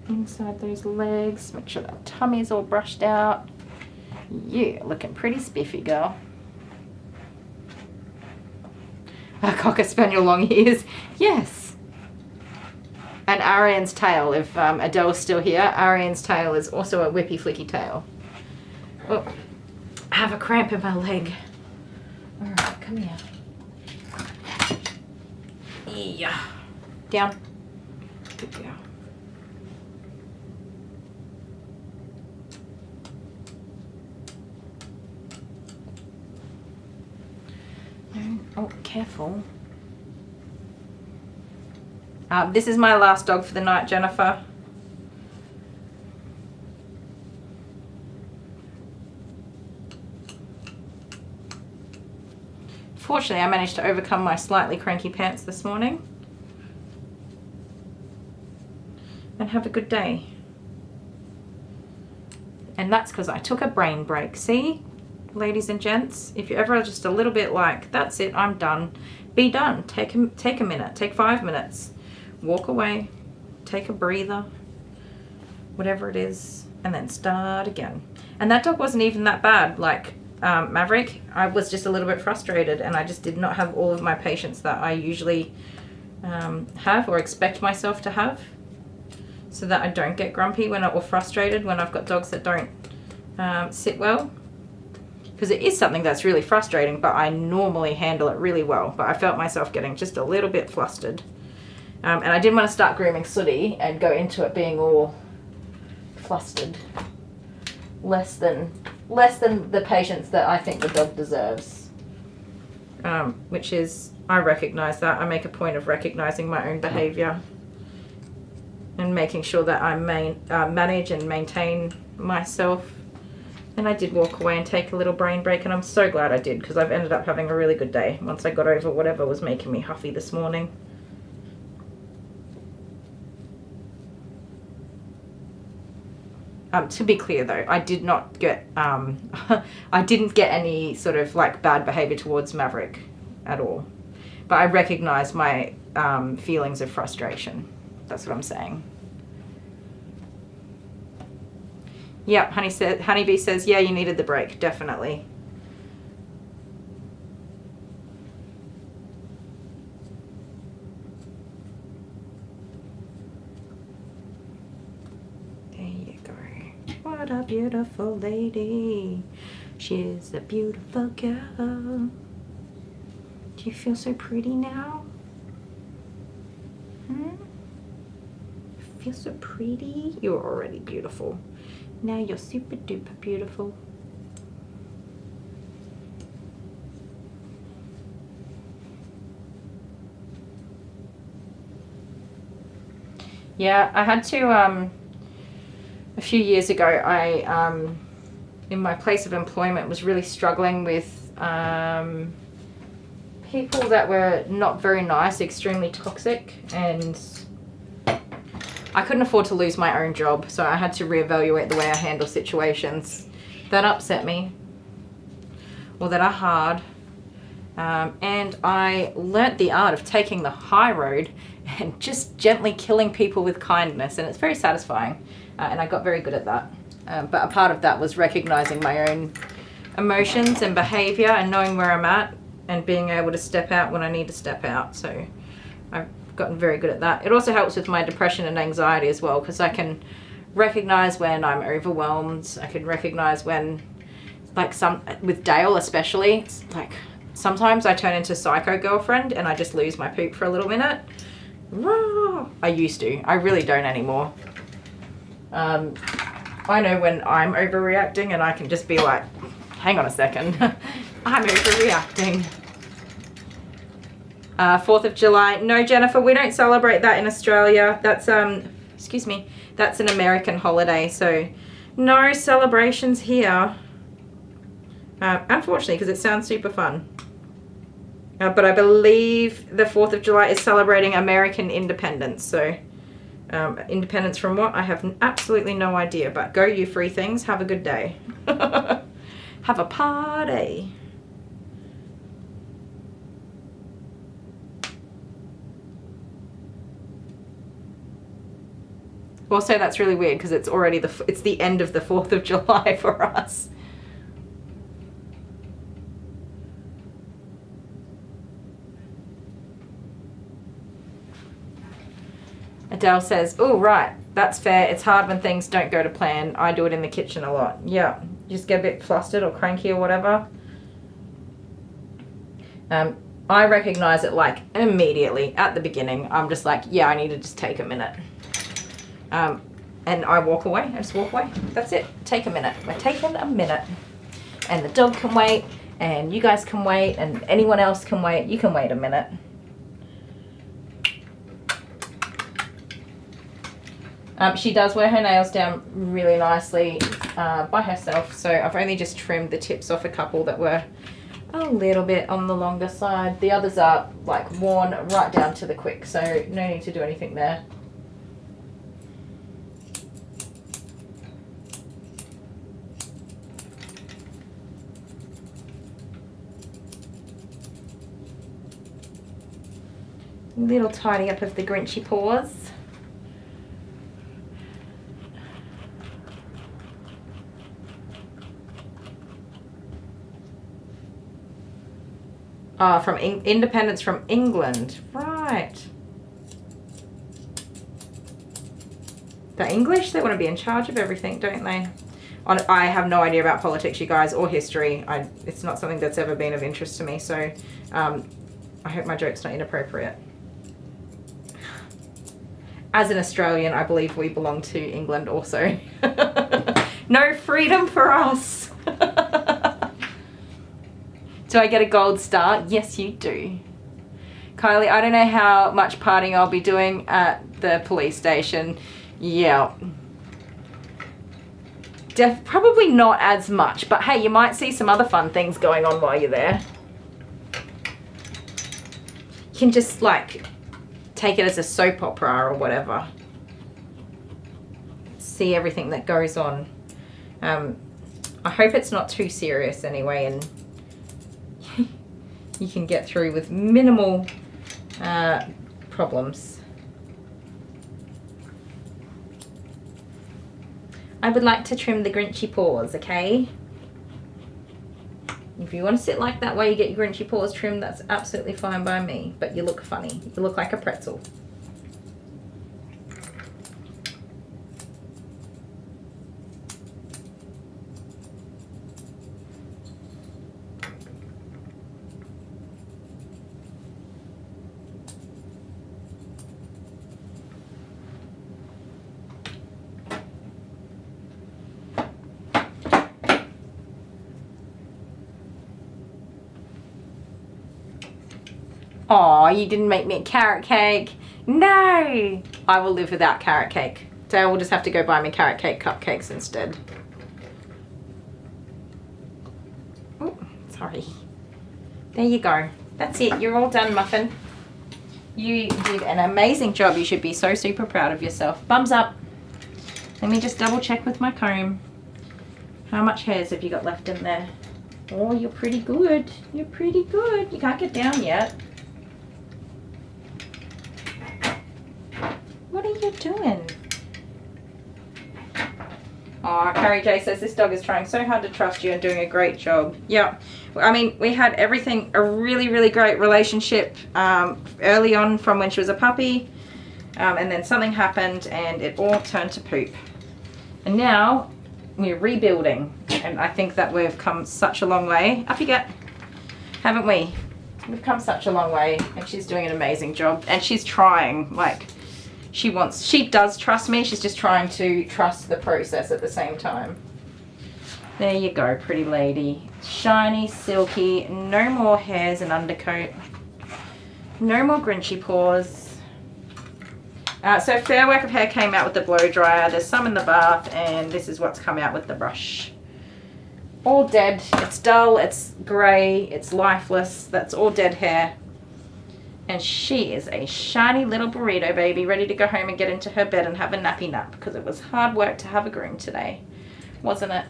[SPEAKER 1] Inside those legs. Make sure that tummy's all brushed out. Yeah, looking pretty spiffy, girl. A Cocker Spaniel long ears. Yes. And Arian's tail, if Adele's still here, Arian's tail is also a whippy flicky tail. Oh, I have a cramp in my leg. Alright, come here. Yeah. Down. Good girl. Oh, careful. This is my last dog for the night, Jennifer. Fortunately, I managed to overcome my slightly cranky pants this morning. And have a good day. And that's because I took a brain break. See? ladies and gents. If you're ever just a little bit like, that's it, I'm done, be done. Take a minute, take 5 minutes, walk away, take a breather, whatever it is, and then start again. And that dog wasn't even that bad. Like Maverick, I was just a little bit frustrated, and I just did not have all of my patience that I usually have or expect myself to have, so that I don't get grumpy or frustrated when I've got dogs that don't sit well. Because it is something that's really frustrating, but I normally handle it really well. But I felt myself getting just a little bit flustered. And I didn't want to start grooming Sooty and go into it being all flustered. Less than the patience that I think the dog deserves. Which is, I recognize that. I make a point of recognizing my own behavior and making sure that I manage and maintain myself. And I did walk away and take a little brain break, and I'm so glad I did, because I've ended up having a really good day once I got over whatever was making me huffy this morning. To be clear though, I did not get, I didn't get any sort of like bad behavior towards Maverick at all. But I recognize my feelings of frustration. That's what I'm saying. Yep, Honeybee says, yeah, you needed the break, definitely. There you go. What a beautiful lady. She's a beautiful girl. Do you feel so pretty now? Feel so pretty? You're already beautiful. Now you're super duper beautiful. Yeah, I had to, a few years ago, I, in my place of employment, was really struggling with people that were not very nice, extremely toxic, and I couldn't afford to lose my own job, so I had to reevaluate the way I handle situations that upset me or that are hard. And I learnt the art of taking the high road and just gently killing people with kindness, and it's very satisfying, and I got very good at that. But a part of that was recognizing my own emotions and behavior and knowing where I'm at and being able to step out when I need to step out. So I've gotten very good at that. It also helps with my depression and anxiety as well, because I can recognize when I'm overwhelmed. I can recognize when, like with Dale especially, it's like sometimes I turn into psycho girlfriend and I just lose my poop for a little minute. I used to. I really don't anymore. I know when I'm overreacting, and I can just be like, hang on a second, I'm overreacting. 4th of July. No, Jennifer, we don't celebrate that in Australia. That's, excuse me, that's an American holiday. So no celebrations here. Unfortunately, because it sounds super fun. But I believe the 4th of July is celebrating American independence. So independence from what? I have absolutely no idea. But go you free things. Have a good day. Have a party. Also, that's really weird because it's already it's the end of the 4th of July for us. Adele says, oh, right, that's fair. It's hard when things don't go to plan. I do it in the kitchen a lot. Yeah, just get a bit flustered or cranky or whatever. I recognize it like immediately at the beginning. I'm just like, yeah, I need to just take a minute. And I walk away. I just walk away. That's it. Take a minute. We're taking a minute. And the dog can wait, and you guys can wait, and anyone else can wait. You can wait a minute. She does wear her nails down really nicely by herself, so I've only just trimmed the tips off a couple that were a little bit on the longer side. The others are like worn right down to the quick, so no need to do anything there. Little tidy up of the Grinchy paws. Oh, from Independence from England. Right. The English, they want to be in charge of everything, don't they? I have no idea about politics, you guys, or history. It's not something that's ever been of interest to me, so I hope my joke's not inappropriate. As an Australian, I believe we belong to England also. No freedom for us. Do I get a gold star? Yes, you do. Kylie, I don't know how much partying I'll be doing at the police station. Yeah. Probably not as much, but hey, you might see some other fun things going on while you're there. You can just like take it as a soap opera or whatever. See everything that goes on. I hope it's not too serious anyway, and you can get through with minimal problems. I would like to trim the Grinchy paws, okay? If you want to sit like that while you get your Grinchy paws trimmed, that's absolutely fine by me. But you look funny. You look like a pretzel. Aw, you didn't make me a carrot cake. No! I will live without carrot cake. Dale will just have to go buy me carrot cake cupcakes instead. Oh, sorry. There you go. That's it. You're all done, Muffin. You did an amazing job. You should be so super proud of yourself. Thumbs up. Let me just double check with my comb. How much hairs have you got left in there? Oh, you're pretty good. You're pretty good. You can't get down yet. What are you doing? Oh, Carrie J says this dog is trying so hard to trust you and doing a great job. Yeah, I mean, we had everything, a really, really great relationship early on from when she was a puppy. And then something happened and it all turned to poop. And now we're rebuilding. And I think that we've come such a long way. Up you get, haven't we? We've come such a long way and she's doing an amazing job. And she's trying, like, she does trust me. She's just trying to trust the process at the same time. There you go, pretty lady. Shiny, silky, no more hairs and undercoat. No more Grinchy paws. So Fair Work of Hair came out with the blow dryer. There's some in the bath, and this is what's come out with the brush. All dead. It's dull, it's grey, it's lifeless. That's all dead hair. And she is a shiny little burrito baby, ready to go home and get into her bed and have a nappy nap, because it was hard work to have a groom today, wasn't it?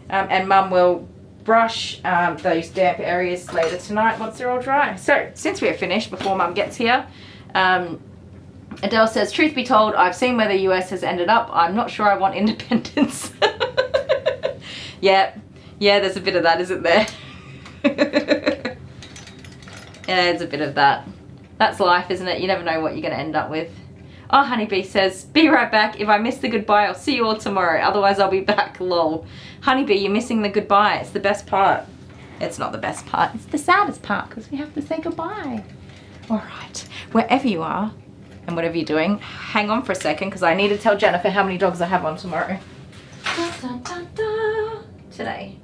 [SPEAKER 1] And Mum will brush those damp areas later tonight once they're all dry. So since we're finished before Mum gets here, Adele says, truth be told, I've seen where the US has ended up. I'm not sure I want independence. Yeah, there's a bit of that, isn't there? Yeah, there's a bit of that. That's life, isn't it? You never know what you're going to end up with. Oh, Honeybee says, be right back. If I miss the goodbye, I'll see you all tomorrow. Otherwise, I'll be back. Lol. Honeybee, you're missing the goodbye. It's the best part. It's not the best part. It's the saddest part because we have to say goodbye. All right. Wherever you are and whatever you're doing, hang on for a second because I need to tell Jennifer how many dogs I have on tomorrow. Today.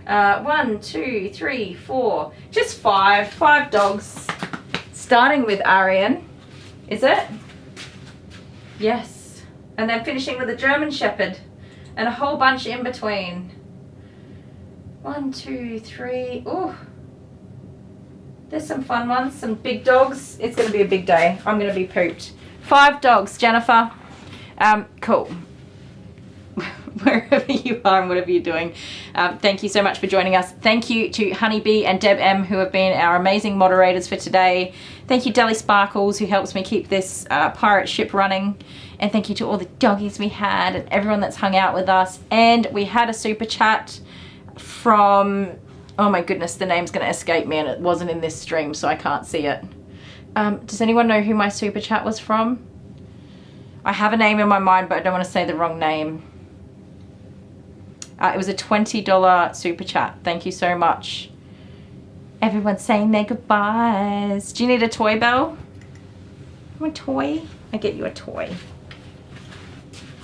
[SPEAKER 1] 1, 2, 3, 4, just 5 dogs, starting with Arian, is it? Yes, and then finishing with a German Shepherd and a whole bunch in between. 1, 2, 3, oh, there's some fun ones, some big dogs. It's going to be a big day. I'm going to be pooped. 5 dogs, Jennifer. Cool. wherever you are and whatever you're doing. Thank you so much for joining us. Thank you to Honeybee and Deb M, who have been our amazing moderators for today. Thank you, Deli Sparkles, who helps me keep this pirate ship running. And thank you to all the doggies we had and everyone that's hung out with us. And we had a super chat from, oh my goodness, the name's going to escape me and it wasn't in this stream, so I can't see it. Does anyone know who my super chat was from? I have a name in my mind, but I don't want to say the wrong name. It was a $20 super chat. Thank you so much. Everyone's saying their goodbyes. Do you need a toy, Belle? A toy? I get you a toy.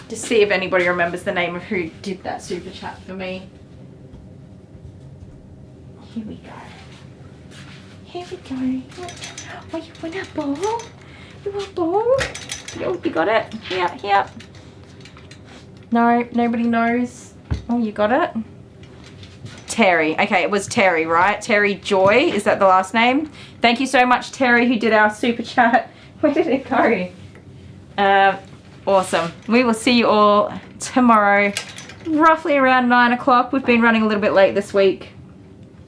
[SPEAKER 1] Just see if anybody remembers the name of who did that super chat for me. Here we go. Here we go. Oh, you want a ball? You want a ball? Oh, you got it? Here, here. No, nobody knows. Oh, you got it? Terry. Okay, it was Terry, right? Terry Joy, is that the last name? Thank you so much, Terry, who did our super chat. Where did it go? Awesome. We will see you all tomorrow, roughly around 9 o'clock. We've been running a little bit late this week,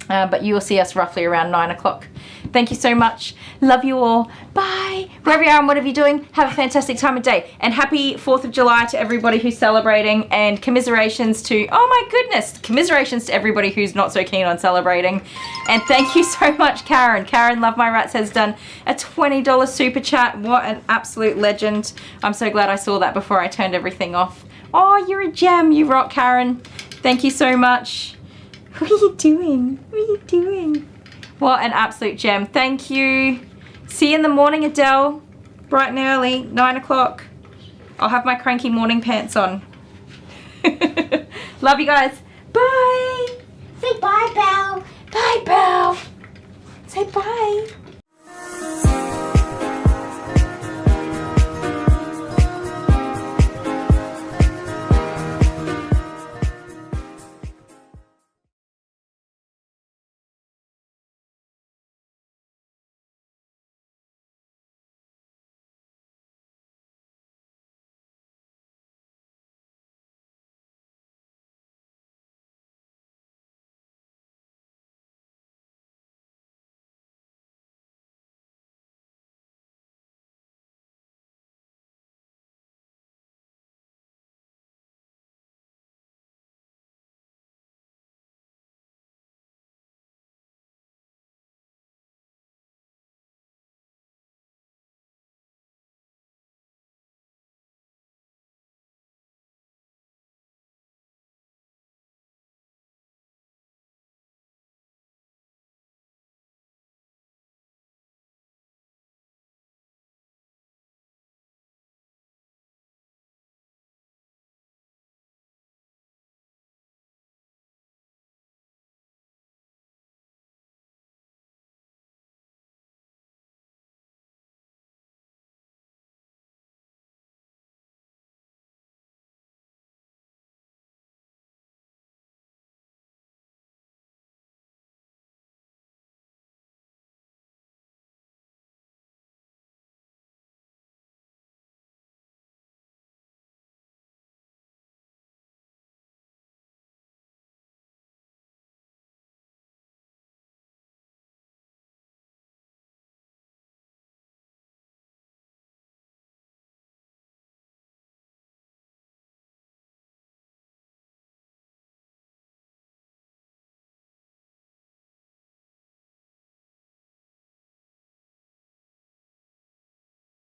[SPEAKER 1] but you will see us roughly around 9 o'clock. Thank you so much. Love you all. Bye. Wherever you are and whatever you're doing, have a fantastic time of day. And happy 4th of July to everybody who's celebrating, and commiserations to, oh my goodness, commiserations to everybody who's not so keen on celebrating. And thank you so much, Karen. Karen Love My Rats has done a $20 super chat. What an absolute legend. I'm so glad I saw that before I turned everything off. Oh, you're a gem. You rock, Karen. Thank you so much. What are you doing? What are you doing? What an absolute gem. Thank you. See you in the morning, Adele. Bright and early, 9 o'clock. I'll have my cranky morning pants on. Love you guys. Bye.
[SPEAKER 4] Say bye, Belle.
[SPEAKER 1] Bye, Belle. Say bye.